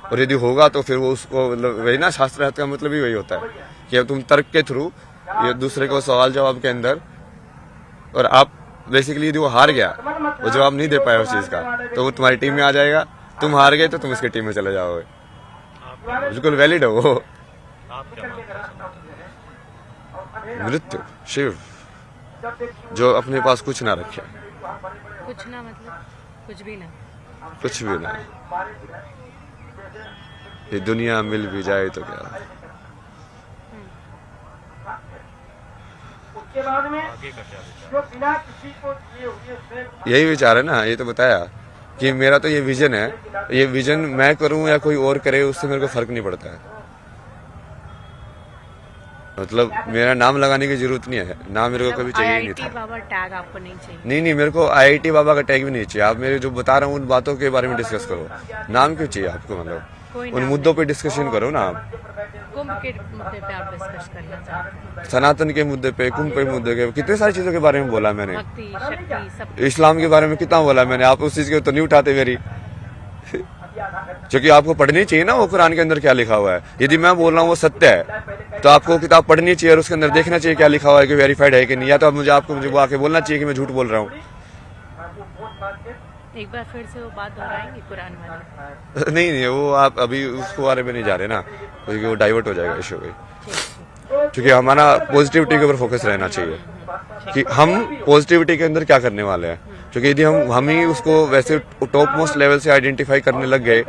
और यदि होगा तो फिर वो उसको वही ना, शास्त्रार्थ का मतलब ही वही होता है कि अब तुम तर्क के थ्रू ये दूसरे को सवाल जवाब के अंदर, और आप बेसिकली यदि वो हार गया, वो जवाब नहीं दे पाया उस चीज का, तो वो तुम्हारी टीम में आ जाएगा। तुम हार गए तो तुम इसकी टीम में चले जाओगे। बिल्कुल वैलिड है वो। आप क्या मानते हैं सनातन? मृत्यु, शिव, जो अपने पास कुछ ना रखे, कुछ ना मतलब कुछ भी ना। कुछ भी ना, ये दुनिया मिल भी जाए तो क्या। उसके बाद में आगे का क्या विचार? जो बिना किसी को दिए हुए स्वयं यही विचार है ना, ये तो बताया कि मेरा तो ये विजन है, ये विजन मैं करूं या कोई और करे उससे मेरे को फर्क नहीं पड़ता है। मतलब मेरा नाम लगाने की जरूरत नहीं है, नाम मेरे को कभी चाहिए ही नहीं IIT था। बाबा टैग आपको नहीं चाहिए? नहीं, मेरे को IIT बाबा का टैग भी नहीं चाहिए। आप मेरे जो बता रहा हूँ उन बातों के बारे में डिस्कस करो। नाम क्यों चाहिए आपको? मतलब कोई उन नाम मुद्दों पे डिस्कशन करो ना आप। कुंभ के मुद्दे पे आप डिस्कस करना चाहते हैं? सनातन के मुद्दे पे, कुंभ के मुद्दे के, कितने सारी चीजों के बारे में बोला मैंने। भक्ति, शक्ति, सब। इस्लाम के बारे में कितना बोला मैंने, आप उस चीज के तो नहीं उठाते मेरी। क्योंकि आपको पढ़नी चाहिए ना वो कुरान के अंदर क्या लिखा हुआ है। यदि मैं बोल रहा हूँ वो सत्य है, तो आपको किताब पढ़नी चाहिए और उसके अंदर देखना चाहिए क्या लिखा हुआ है, कि वेरीफाइड है कि नहीं। या तो मुझे वो आके बोलना चाहिए कि मैं झूठ बोल रहा हूँ। एक बार फिर से वो बात दोहराएंगे कुरान वाली? नहीं, वो आप अभी उसको बारे में नहीं जा रहे ना, क्योंकि वो डाइवर्ट हो जाएगा इशू पे। क्योंकि हमारा पॉजिटिविटी के ऊपर फोकस रहना चाहिए कि हम पॉजिटिविटी के अंदर क्या करने वाले हैं। क्योंकि यदि हम ही उसको वैसे टॉप मोस्ट लेवल से आइडेंटिफाई करने लग गए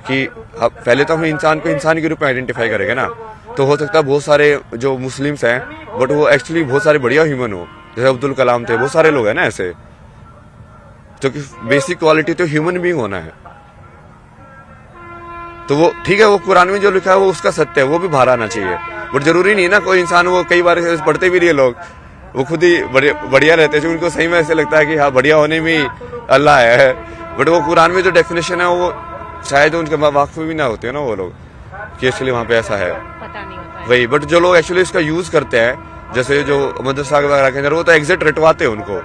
कि पहले तो हम इंसान को इंसान के रूप में आइडेंटिफाई करेंगे ना, तो हो सकता है बहुत सारे जो मुस्लिम्स हैं बट वो एक्चुअली बहुत सारे बढ़िया ह्यूमन हो, जैसे अब्दुल कलाम थे, बहुत सारे लोग हैं ना ऐसे। तो बेसिक क्वालिटी तो ह्यूमन बीइंग होना है। तो वो ठीक है, वो कुरान में जो लिखा है वो उसका सत्य है, वो भी बाहर आना चाहिए। बट जरूरी नहीं ना कोई इंसान, वो कई बार पढ़ते भी नहीं है लोग, वो खुद ही बढ़िया रहते हैं, जो उनको सही में ऐसे लगता है कि हाँ बढ़िया होने में अल्लाह है। बट वो कुरान में जो डेफिनेशन है वो शायद उनके वाकफ भी ना होते हैं ना वो लोग, कि एक्चुअली वहाँ पे ऐसा है, पता नहीं होता है। वही। बट जो लोग एक्चुअली इसका यूज करते हैं, जैसे जो मदरसा वगैरह के अंदर, वो तो एग्जैक्ट रटवाते हैं उनको,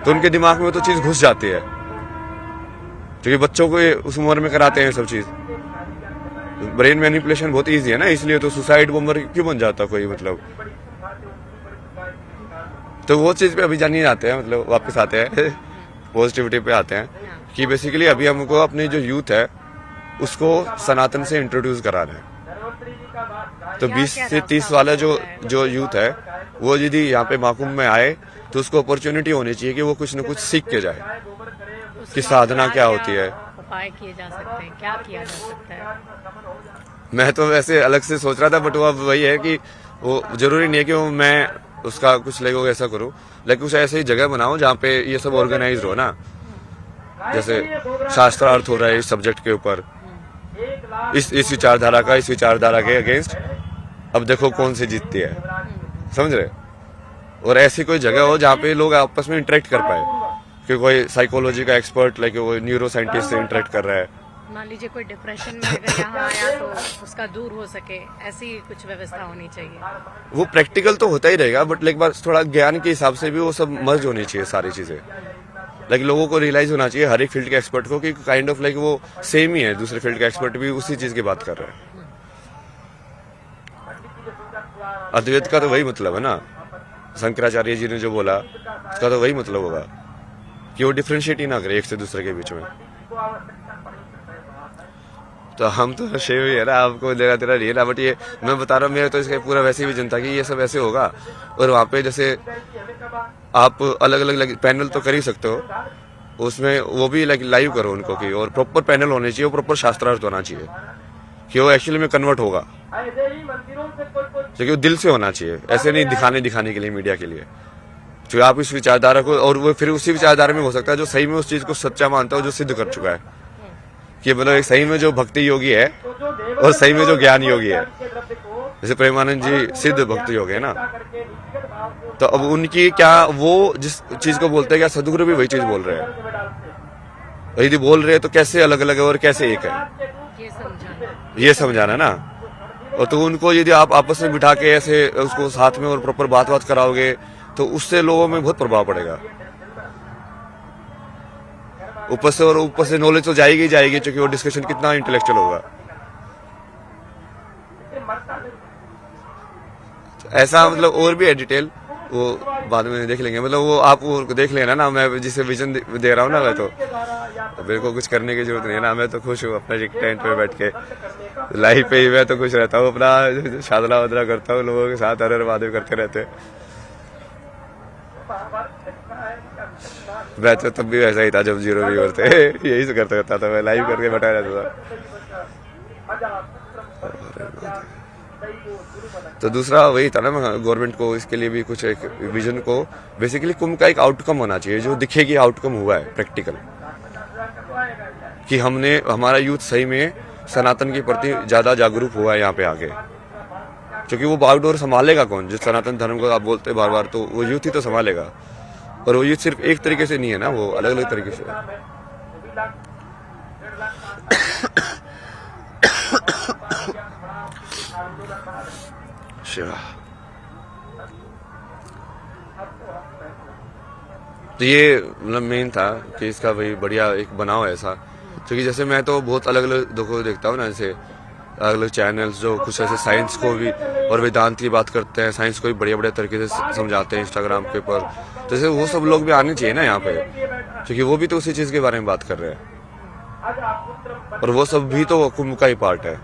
तो उनके दिमाग में तो चीज घुस जाती है। क्योंकि बच्चों को उस उम्र में कराते हैं सब चीज। ब्रेन मैनिपुलेशन बहुत इजी है ना, इसलिए तो सुसाइड बॉम्बर क्यों बन जाता कोई, मतलब। तो वो चीज पे अभी जान नहीं आते हैं, मतलब वापस आते हैं पॉजिटिविटी पे आते हैं कि बेसिकली अभी हमको अपने जो यूथ है उसको सनातन से इंट्रोड्यूस कराना है। तो 20 से 30 वाला जो यूथ है वो यदि यहाँ पे महाकुंभ में आए तो उसको अपॉर्चुनिटी होनी चाहिए कि वो कुछ न कुछ सीख के जाए कि साधना क्या होती है। उपाय किए जा सकते हैं, क्या किया जा सकता है? मैं तो वैसे अलग से सोच रहा था, बट वो अब वही है कि वो जरूरी नहीं है कि वो मैं उसका कुछ लेगो ऐसा करूं, लेकिन कुछ ऐसी जगह बनाऊं जहाँ पे ये सब ऑर्गेनाइज हो ना। जैसे शास्त्रार्थ हो रहा है इस सब्जेक्ट के ऊपर, इस विचारधारा का इस विचारधारा के अगेंस्ट, अब देखो कौन सी जीतती है, समझ रहे। और ऐसी कोई जगह हो जहाँ पे लोग आपस में इंटरेक्ट कर पाए, कि कोई साइकोलॉजी का एक्सपर्ट लाइक वो न्यूरो साइंटिस्ट से इंटरेक्ट कर रहा है। मान लीजिए कोई डिप्रेशन में अगर यहाँ आया तो उसका दूर हो सके, ऐसी कुछ व्यवस्था होनी चाहिए। वो प्रैक्टिकल तो होता ही रहेगा, बट लाइक बार थोड़ा ज्ञान के हिसाब से भी वो सब मर्ज होनी चाहिए सारी चीजें। लाइक लोगों को रियलाइज होना चाहिए, हर एक फील्ड के एक्सपर्ट को, कि काइंड ऑफ लाइक वो सेम ही है, दूसरे फील्ड का एक्सपर्ट भी उसी चीज की बात कर रहा है। अद्वैत का तो वही मतलब है ना, शंकराचार्य जी ने जो बोला उसका तो वही मतलब होगा कि वो डिफ्रेंशिएट ही ना करे एक से दूसरे के बीच में। तो हम तो शेव ही है ना, आपको लेना तेरा नहीं है ना। बट ये मैं बता रहा हूँ, मेरा तो इसका पूरा वैसे ही विजन था कि ये सब ऐसे होगा। और वहाँ पे जैसे आप अलग अलग पैनल तो कर ही सकते हो, उसमें वो भी लाइव करो उनको की, और प्रॉपर पैनल होने चाहिए, प्रॉपर शास्त्रार्थ होना चाहिए कि वो एक्चुअली में कन्वर्ट होगा, क्योंकि वो दिल से होना चाहिए, ऐसे नहीं दिखाने के लिए, मीडिया के लिए। तो आप इस विचारधारा को, और वो फिर उसी विचारधारा में हो सकता है जो सही में उस चीज को सच्चा मानता है, जो सिद्ध कर चुका है कि मतलब एक सही में जो भक्ति योगी है और सही में जो ज्ञान योगी है। जैसे प्रेमानंद जी सिद्ध भक्ति योगी है ना, तो अब उनकी क्या, वो जिस चीज को बोलते हैं क्या सदगुरु भी वही चीज बोल रहे हैं। यदि बोल रहे हैं तो कैसे अलग अलग है और कैसे एक है, ये समझाना ना। और तो उनको यदि आप आपस में बिठा के ऐसे उसको साथ में और प्रॉपर बात कराओगे तो उससे लोगों में बहुत प्रभाव पड़ेगा। ऊपर से नॉलेज तो जाएगी क्योंकि वो डिस्कशन कितना इंटेलेक्चुअल होगा। ऐसा मतलब और भी है डिटेल, वो बाद में देख लेंगे। मतलब वो आप वो देख लेना ना, मैं जिसे विजन दे रहा हूँ ना, मैं तो मेरे को कुछ करने की जरूरत नहीं है ना। मैं तो खुश हूँ अपना टेंट पे बैठ के लाइफ पे ही, मैं तो खुश रहता हूँ, अपना शादरा वादरा करता हूँ, लोगों के साथ हर वादे करते रहते। मैं तो तब भी वैसा ही था जब 0 व्यूअर थे, यही से करता था, मैं लाइव करके बैठा रहता था। तो दूसरा वही था ना, गवर्नमेंट को इसके लिए भी कुछ एक विजन को, बेसिकली कुंभ का एक आउटकम होना चाहिए जो दिखे कि आउटकम हुआ है प्रैक्टिकल, कि हमने हमारा यूथ सही में सनातन के प्रति ज्यादा जागरूक हुआ है यहाँ पे आके। क्योंकि वो बागडोर संभालेगा कौन, जो सनातन धर्म को आप बोलते बार बार, तो वो यूथ ही तो संभालेगा। और वो यूथ सिर्फ एक तरीके से नहीं है ना, वो अलग अलग तरीके से है। शिवा, तो ये मतलब मेन था कि इसका भाई बढ़िया एक बनाओ ऐसा। क्योंकि जैसे मैं तो बहुत अलग अलग देखता हूँ ना, जैसे अलग अलग चैनल्स जो कुछ ऐसे साइंस को भी और वेदांत की बात करते हैं, साइंस को भी बढ़िया बढ़िया तरीके से समझाते हैं इंस्टाग्राम के ऊपर। जैसे वो सब लोग भी आने चाहिए ना यहाँ पे, क्योंकि वो भी तो उसी चीज के बारे में बात कर रहे हैं, और वो सब भी तो कुंभ का ही पार्ट है।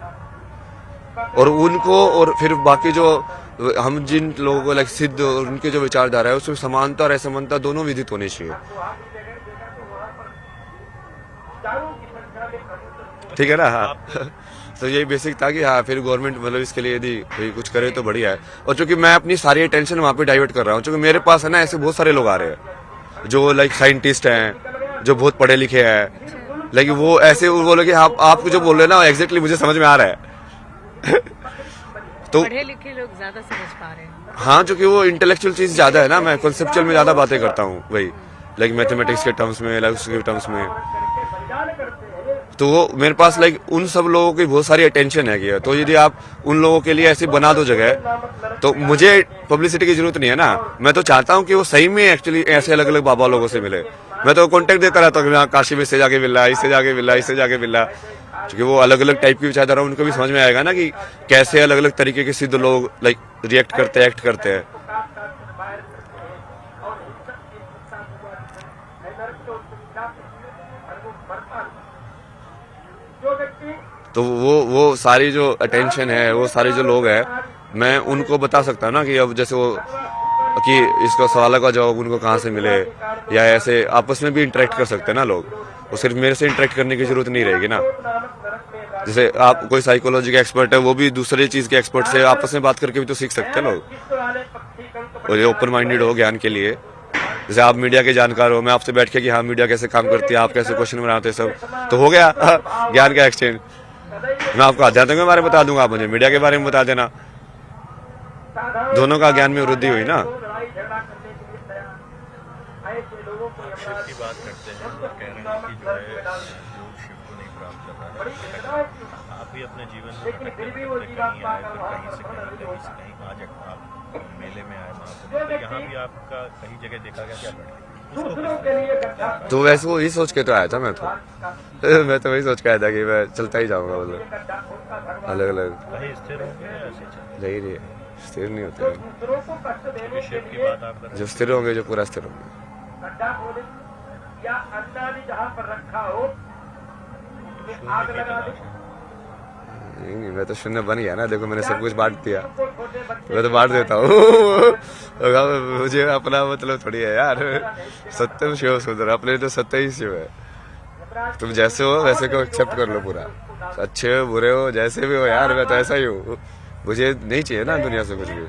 और उनको, और फिर बाकी जो हम जिन लोगों को लाइक सिद्ध और उनके जो विचारधारा है, उसमें समानता और असमानता दोनों विदित होनी चाहिए। ठीक है ना? हाँ। तो यही बेसिक था कि हाँ, फिर गवर्नमेंट मतलब इसके लिए यदि कुछ करे तो बढ़िया है। और चूंकि मैं अपनी सारी अटेंशन वहां पे डाइवर्ट कर रहा हूँ, क्योंकि मेरे पास है ना ऐसे बहुत सारे लोग आ रहे हैं जो लाइक साइंटिस्ट हैं, जो बहुत पढ़े लिखे हैं, लेकिन वो ऐसे बोले कि आप जो बोल रहे हैं ना एग्जैक्टली मुझे समझ में आ रहा है। तो पढ़े लिखे लोग ज्यादा समझ पा रहे हैं। हाँ, क्योंकि वो इंटेलेक्चुअल चीज ज्यादा है ना, मैं कॉन्सेप्चुअल में ज्यादा बातें करता हूँ, वही लाइक मैथमेटिक्स के टर्म्स में, लाइक उसके टर्म्स में। तो वो मेरे पास लाइक उन सब लोगों की बहुत सारी अटेंशन है कि, तो यदि आप उन लोगों के लिए ऐसी बना दो जगह, तो मुझे पब्लिसिटी की जरूरत नहीं है ना। मैं तो चाहता हूँ कि वो सही में एक्चुअली ऐसे अलग अलग बाबा लोगों से मिले। मैं तो कांटेक्ट देता रहता हूँ, काशी में इससे जाके मिल रहा, इससे जाके मिल रहा, इससे जाके मिल रहा, क्योंकि वो अलग अलग टाइप की विचारधारा, उनको भी समझ में आएगा ना कि कैसे अलग अलग तरीके के सिद्ध लोग लाइक रिएक्ट करते हैं, एक्ट करते हैं। तो वो सारी जो अटेंशन है, वो सारे जो लोग हैं, मैं उनको बता सकता हूँ ना कि अब जैसे वो कि इसका सवाल का जवाब उनको कहाँ से मिले, या ऐसे आपस में भी इंटरेक्ट कर सकते हैं ना लोग। वो सिर्फ मेरे से इंटरेक्ट करने की जरूरत नहीं रहेगी ना। जैसे आप कोई साइकोलॉजी का एक्सपर्ट है, वो भी दूसरे चीज के एक्सपर्ट से आपस में बात करके भी तो सीख सकते हैं लोग, और ये ओपन माइंडेड हो ज्ञान के लिए। जैसे आप मीडिया के जानकार हो, मैं आपसे बैठ के कि हाँ मीडिया कैसे काम करती है, आप कैसे क्वेश्चन बनाते हैं, सब तो हो गया ज्ञान का एक्सचेंज। मैं आपको आध्यात्म के बारे में बता दूंगा, आप मुझे मीडिया के बारे में बता देना, दोनों का ज्ञान में वृद्धि हुई ना। शिव की बात करते हैं, वो कह रहे हैं कि जो है योग शिव को नहीं प्राप्त कर रहा है। आप भी अपने जीवन में भटकते कहीं आए, फिर कहीं से कहीं, आज आप मेले में आए महाकुंभ, तो यहाँ भी आपका कहीं जगह देखा गया क्या? तो वैसे वो ही सोच के तो आया था मैं तो वही सोच के आया था कि मैं चलता ही जाऊंगा, मतलब अलग अलग कहीं स्थिर होंगे या ऐसे चल रही है, स्थिर नहीं होते। शिव की बात आप कर, जो स्थिर होंगे, जो पूरा स्थिर होंगे। या अन्नादि जहाँ पर रखा हो, आग लगा दे। नहीं, मैं तो शून्य बन गया ना, देखो मैंने सब कुछ बांट दिया, मैं तो बांट देता हूँ। मुझे अपना मतलब थोड़ी है यार, सत्यम शिव सुंदर, अपने तो सत्य ही शिव है। तुम जैसे हो वैसे को एक्सेप्ट कर लो पूरा, अच्छे हो बुरे हो जैसे भी हो यार, मैं तो ऐसा ही हूँ। मुझे नहीं चाहिए ना दुनिया से कुछ भी,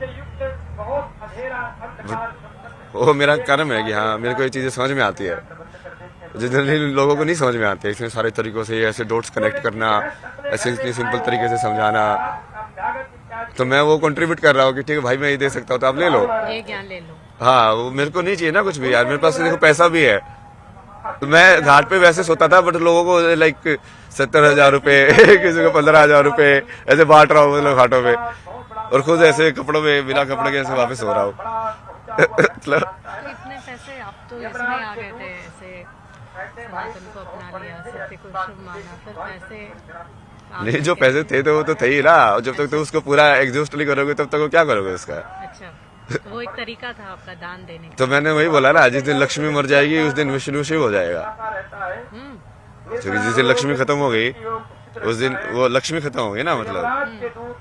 वो मेरा कर्म है कि हाँ मेरे को ये चीजें समझ में आती है, जनरली लोगों को नहीं समझ में आती है। इसमें सारे तरीकों से ऐसे डॉट्स कनेक्ट करना, ऐसे इतनी सिंपल तरीके से समझाना, तो मैं वो कंट्रीब्यूट कर रहा हूँ कि ठीक है भाई मैं ये दे सकता हूँ तो आप ले लो, ये ज्ञान ले लो। हाँ वो मेरे को नहीं चाहिए ना कुछ भी यार। मेरे पास देखो पैसा भी है, मैं घाट पे वैसे सोता था, बट लोगों को लाइक 70,000 रुपए किसी को 15,000 रुपए ऐसे बांट रहा हूँ मतलब घाटों पे, और खुद ऐसे कपड़ों में बिना कपड़े के ऐसे वापस हो रहा हूँ। मतलब तो इतने पैसे आप तो इसमें आ गए थे, ऐसे सनातन को अपना लिया, सत्य को शुभ माना, फिर पैसे नहीं, जो पैसे थे तो वो तो थे ही ना, और जब तक तो उसको पूरा एग्जॉस्ट नहीं करोगे तब तक वो क्या करोगे उसका। अच्छा, तो वो एक तरीका था आपका दान देने का। तो मैंने वही बोला ना, जिस दिन लक्ष्मी मर जाएगी उस दिन विष्णु शिव हो जाएगा, क्योंकि जिस दिन लक्ष्मी खत्म हो गई उस दिन वो लक्ष्मी खत्म हो गई ना, मतलब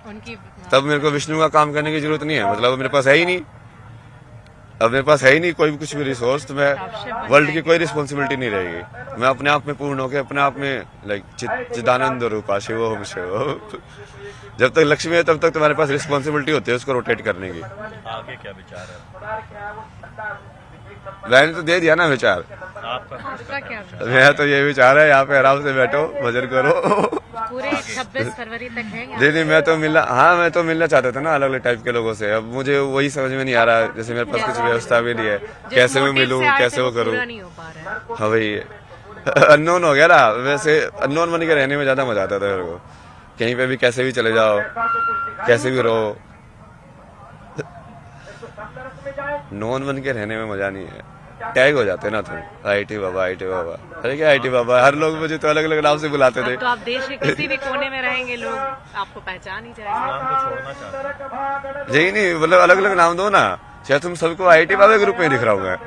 उनकी तब मेरे को विष्णु का काम करने की जरूरत नहीं है, मतलब मेरे पास है ही नहीं, अब मेरे पास है ही नहीं कोई भी कुछ भी रिसोर्स, तो मैं वर्ल्ड की कोई रिस्पॉन्सिबिलिटी नहीं रहेगी, मैं अपने आप में पूर्ण होकर अपने आप में लाइक चिदानंद रूपा शिव हम शिव। जब तक लक्ष्मी है तब तक तुम्हारे पास रिस्पॉन्सिबिलिटी होती है उसको रोटेट करने की। आगे क्या विचार है? मैंने तो दे दिया ना विचार, आपका क्या मेरा तो ये विचार है, यहाँ पे आराम से बैठो भजन करो। पूरे 26 फरवरी तक है यहाँ? नहीं, मैं तो मिलना चाहता था ना अलग अलग टाइप के लोगों से, अब मुझे वही समझ में नहीं आ रहा, जैसे मेरे पास कुछ व्यवस्था भी नहीं है, कैसे मैं मिलूं, कैसे वो करूं। नहीं हो पा रहा है। हाँ भाई, अननोन हो गया ना, वैसे अननोन बन के रहने में ज्यादा मजा आता था मेरे को, कहीं पे भी कैसे भी चले जाओ, कैसे भी रहो, नॉन बन के रहने में मजा नहीं है, टैग हो जाते ना तुम, आईटी बाबा, आईटी बाबा, अरे क्या आईटी बाबा, हर लोग मुझे तो अलग अलग नाम से बुलाते थे। तो आप देश के किसी भी कोने में रहेंगे, लोग आपको पहचान ही जाएंगे। नाम को छोड़ना चाहते हैं? यही नहीं, मतलब अलग अलग नाम दो ना, शायद तुम सबको आईटी बाबा ग्रुप में दिख रहा हूँ मैं।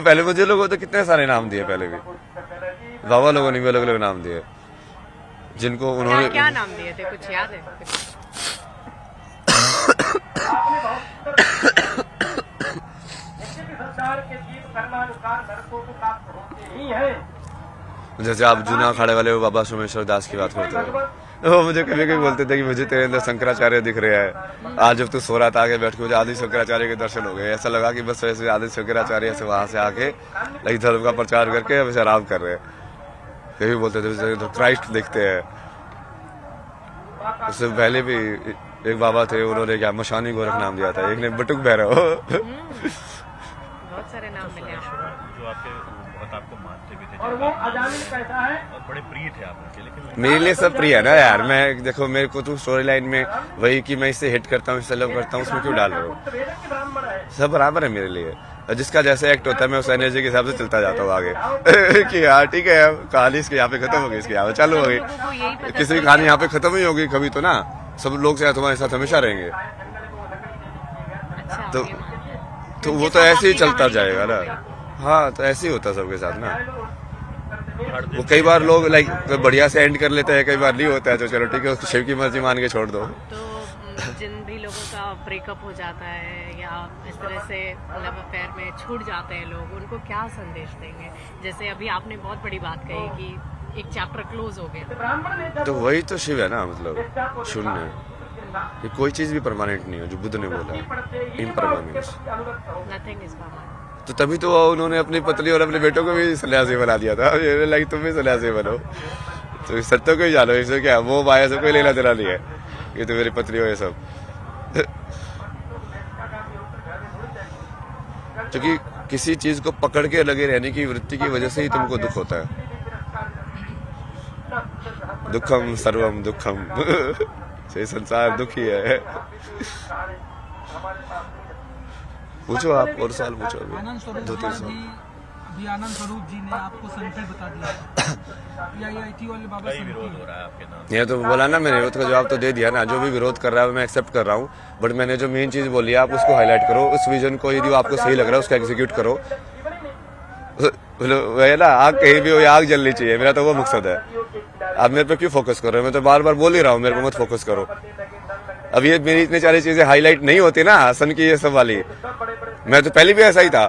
पहले मुझे लोगों तो कितने सारे नाम दिए, पहले भी बाबा लोगों ने भी अलग अलग नाम दिए, जिनको उन्होंने क्या नाम दिए थे, कुछ याद है? जैसे आप जूना अखाड़े वाले बाबा सोमेश्वर दास की बात करते हो, वो मुझे कभी कभी बोलते थे कि मुझे तेरे अंदर शंकराचार्य दिख रहे हैं, आज जब तू सो रहा था आके बैठ के मुझे आदि शंकराचार्य के दर्शन हो गए, ऐसा लगा कि बस वैसे आदि शंकराचार्य से वहां से आके धर्म का प्रचार करके अब आराम कर रहे हैं। कभी बोलते थे तो क्राइस्ट दिखते हैं। उससे पहले भी एक बाबा थे, उन्होंने क्या मशानी गोरख नाम दिया था, एक ने बटुक भैरव। बहुत सारे नाम मिले जो आपके बहुत आपको मानते भी थे, और वो अजामिल कैसा है और बड़े प्रिय थे आपके, लेकिन मेरे लिए सब प्रिय है ना यार। मैं देखो, मेरे को तो स्टोरी लाइन में वही कि मैं इससे हिट करता हूँ, इससे लव करता हूँ, उसमें क्यों डाल रहे हो? सब बराबर है मेरे लिए, जिसका जैसे एक्ट होता है मैं उस एनर्जी के हिसाब से चलता जाता हूँ आगे। कि यार ठीक है, कहानी इसके यहाँ पे खत्म हो गई, इसके यहाँ पे चालू हो गई, किसी की कहानी यहाँ पे खत्म ही होगी कभी तो ना, सब लोग से तुम्हारे साथ हमेशा रहेंगे, तो वो तो ऐसे ही चलता जाएगा ना। हाँ, तो ऐसे ही होता है सबके साथ ना। वो कई बार लोग लाइक बढ़िया से एंड कर लेते हैं, कई बार नहीं होता है, तो चलो ठीक है, उसको शिव की मर्जी मान के छोड़ दो। तो जिन भी लोगों का ब्रेकअप हो जाता है या इस तरह से लव अफेयर में छूट जाते हैं लोग, उनको क्या संदेश देंगे? जैसे अभी आपने बहुत बड़ी बात कही कि एक चैप्टर क्लोज हो गया, तो वही तो शिव है ना, मतलब शून्य, कि कोई चीज भी परमानेंट नहीं है, जो बुद्ध ने बोला इम्परमानेंस, नथिंग इज परमानेंट। तो तभी तो उन्होंने अपनी पत्नी और अपने बेटों को भी सन्यासी बना दिया था, लाइक तुम भी सन्यासी बनो, तो सत्य को ही जानो, इससे क्या वो माया से कोई लेना देना नहीं है, ये तो मेरी पत्नी हो ये सब। क्योंकि किसी चीज को पकड़ के लगे रहने की वृत्ति की वजह से ही तुमको दुख होता है। दुखम सर्वम दुखम। ये संसार दुखी है। पूछो आप, और साल पूछो अभी। आनंद स्वरूप 2-3 साल अभी आनंद स्वरूप जी ने आपको संकट बता दिया, पीआईआईटी वाले बाबा कई विरोध हो रहा है आपके नाम। ये तो बोला ना मैंने, विरोध का जवाब तो दे दिया ना। जो भी विरोध कर रहा है मैं एक्सेप्ट कर रहा हूँ, बट मैंने जो मेन चीज बोली है आप उसको हाईलाइट करो, उस विजन को यदि आपको सही लग रहा है उसको एग्जीक्यूट करो। वही ना, आग कहीं भी हो, आग जलनी चाहिए, मेरा तो वो मकसद है। आप मेरे पे क्यों फोकस कर रहे हो? मैं तो बार बार बोल ही रहा हूँ, मेरे को मत फोकस करो। अब ये मेरी इतनी सारी चीजें हाईलाइट नहीं होती ना, हसन की ये सब वाली, मैं तो पहले भी ऐसा ही था,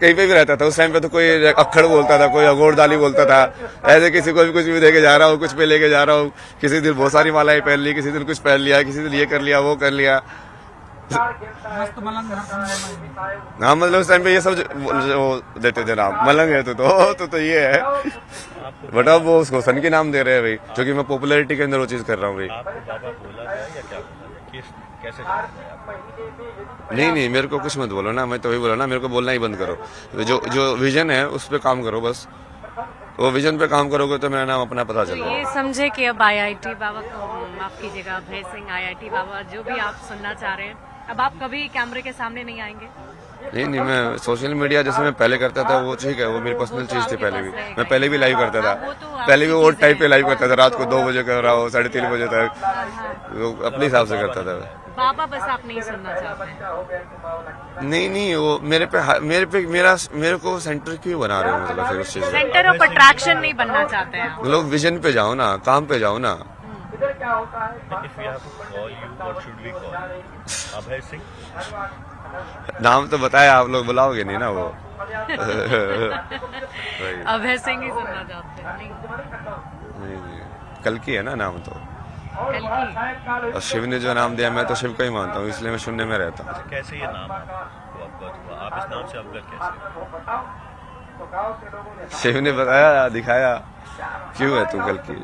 कहीं पे भी रहता था। उस टाइम पे तो कोई अक्खड़ बोलता था, कोई अगोरदाली बोलता था, ऐसे किसी को भी कुछ भी देके जा रहा हूँ, कुछ पे लेके जा रहा हूँ। किसी दिन बहुत सारी मालाएं पहन ली, किसी दिन कुछ पहन लिया, किसी दिन ये कर लिया, वो कर लिया। मस्त मलंग हाँ, मतलब उस टाइम पे ये सब जो देते थे नाम, मलंग है तो ये है। बट अब वो उसको सन के नाम दे रहे हैं भाई, क्योंकि मैं पॉपुलैरिटी के अंदर वो चीज कर रहा हूँ भाई। आपको बाबा बोला गया या क्या बोला गया? कैसे जानते हैं आप? नहीं मेरे को कुछ मत बोलो ना, मैं तो वही बोला ना, मेरे को बोलना ही बंद करो। जो विजन है उस पर काम करो बस। वो विजन पे काम करोगे तो मेरा नाम अपना पता तो चलेगा। ये समझे कि अब आईआईटी बाबा को, माफ कीजिएगा अभय सिंह, आईआईटी बाबा जो भी आप सुनना चाह रहे हैं, अब आप कभी कैमरे के सामने नहीं आएंगे? नहीं मैं सोशल मीडिया जैसे मैं पहले करता था वो ठीक है, वो मेरी पर्सनल चीज थी। पहले भी मैं पहले भी लाइव करता था, पहले भी वो टाइप पे लाइव करता था, रात को 2 बजे कर रहा हो, 3:30 बजे तक, वो अपने हिसाब से करता था। बाबा बस आप नहीं सुनना चाहते हैं? नहीं वो मेरे को सेंटर क्यों बना रहे हो, मतलब फिर उस चीज सेंटर ऑफ अट्रैक्शन नहीं बनना चाहते हैं आप? लोग विजन पे जाओ ना, काम पे जाओ ना। इधर क्या होता है? If we have to call you, what should we call? Abhay Singh? नाम तो बताया, आप लोग बुलाओगे नहीं ना वो। अभय सिंह ही सुनना चाहते हैं? नहीं, कल की है ना नाम तो। कल की और शिव ने जो नाम दिया, मैं तो शिव का ही मानता हूँ, इसलिए मैं शून्य में रहता हूँ। कैसे ये नाम आपको अवगत हुआ? आप इस नाम से अवगत कैसे? तो गांव के लोगों ने शिव ने बताया, दिखाया, क्यों है तू कल की।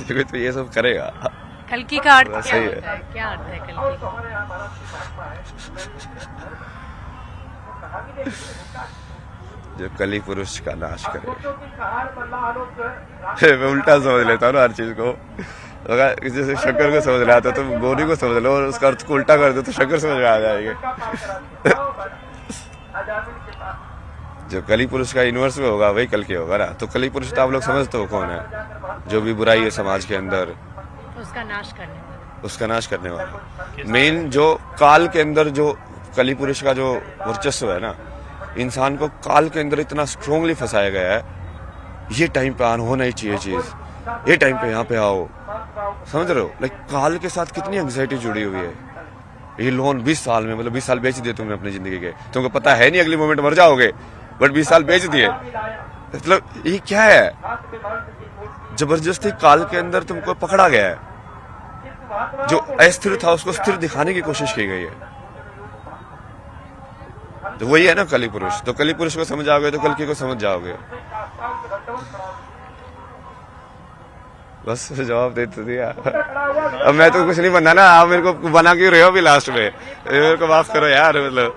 शिव तो ये सब करेगा। कल्कि का अर्थ क्या सही है। होता है? क्या अर्थ है कल्कि का? हमारे यहाँ भारत की भाषा है। तो कहा भी नहीं, जो कली पुरुष का नाश करे। सोचो कि कहार मल्लाह लोग जो है, मैं उल्टा समझ लेता हूँ ना हर चीज को। अगर जैसे शक्कर को समझ रहा था तो गोरी को समझ लो, और उसका अर्थ को उल्टा कर दो तो शक्कर समझ में आ जाएगी। आजादी के पास जो कली पुरुष का यूनिवर्स में होगा वही कल के होगा ना। तो कली पुरुष तो आप लोग समझते हो कौन है, जो भी बुराई है समाज के अंदर, उसका नाश करने वाला। उसका नाश करने वाला। मेन जो काल के अंदर जो कली पुरुष का जो वर्चस्व है ना, इंसान को काल के अंदर इतना स्ट्रांगली फंसाया गया है, ये टाइम पे ऑन होना ही चाहिए चीज, ये टाइम पे यहाँ पे आओ, समझ रहे हो। लाइक काल के साथ कितनी एंग्जाइटी जुड़ी हुई है। ये लोन 20 साल में, मतलब 20 साल बेच दिए तुमने अपनी जिंदगी के, तुमको पता है नहीं अगली मोमेंट मर जाओगे, बट 20 साल बेच दिए। मतलब ये क्या है, जबरदस्ती काल के अंदर तुमको पकड़ा गया है। जो अस्थिर था उसको स्थिर दिखाने की कोशिश की गई है। तो वही है ना कली पुरुष। तो कली पुरुष को समझ आओगे तो कल्कि को समझ जाओगे। बस जवाब दे तो दिया। अब मैं तो कुछ नहीं बनना ना, आप मेरे को बना क्यों रहे हो अभी लास्ट में? मेरे को माफ करो यार। मतलब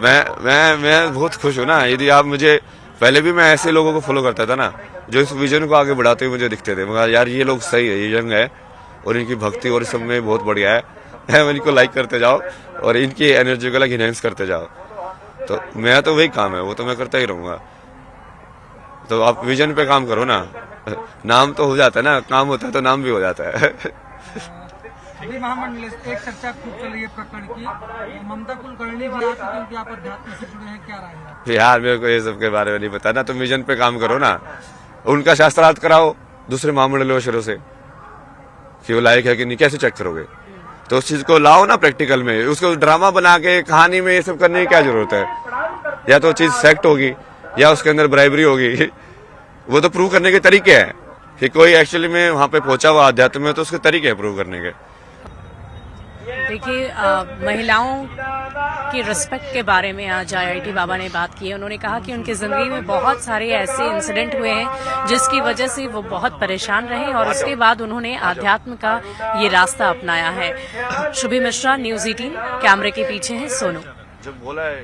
मैं बहुत खुश हूँ ना। यदि आप मुझे, पहले भी मैं ऐसे लोगों को फॉलो करता था ना, जो इस विजन को आगे बढ़ाते हुए मुझे दिखते थे। मगर यार ये लोग सही है, ये यंग है और इनकी भक्ति और सब में बहुत बढ़िया है। इनको लाइक करते जाओ और इनकी एनर्जी को इनहेंस करते जाओ। तो मेरा तो वही काम है, वो तो मैं करता ही रहूंगा। तो आप विजन पे काम करो ना, नाम तो हो जाता है ना, काम होता है तो नाम भी हो जाता है। अभी महामंडल एक चर्चा खूब चल रही है प्रकरण की, ममता कुलकर्णी भी आ चुकी, उनके आप अध्यात्म से जुड़े हैं, क्या राय है? यार मेरे को ये सब के बारे में नहीं पता ना। तुम विजन पे काम करो ना, उनका शास्त्रार्थ कराओ दूसरे महामंडलों से कि वो लायक है कि नहीं, कैसे चेक करोगे? तो उस चीज को लाओ ना प्रैक्टिकल में। उसको ड्रामा बना के कहानी में ये सब करने की क्या जरूरत है? या तो चीज सेक्ट होगी या उसके अंदर ब्राइबरी होगी। वो तो प्रूव करने के तरीके हैं कि कोई एक्चुअली में वहां पे पहुंचा हुआ अध्यात्म में, तो उसके तरीके हैं प्रूव करने के। देखिए, महिलाओं की रिस्पेक्ट के बारे में आज आईआईटी बाबा ने बात की है। उन्होंने कहा कि उनकी जिंदगी में बहुत सारे ऐसे इंसिडेंट हुए हैं जिसकी वजह से वो बहुत परेशान रहे और उसके बाद उन्होंने आध्यात्म का ये रास्ता अपनाया है। शुभी मिश्रा, न्यूज़ 18, कैमरे के पीछे है सोनू। जब बोला है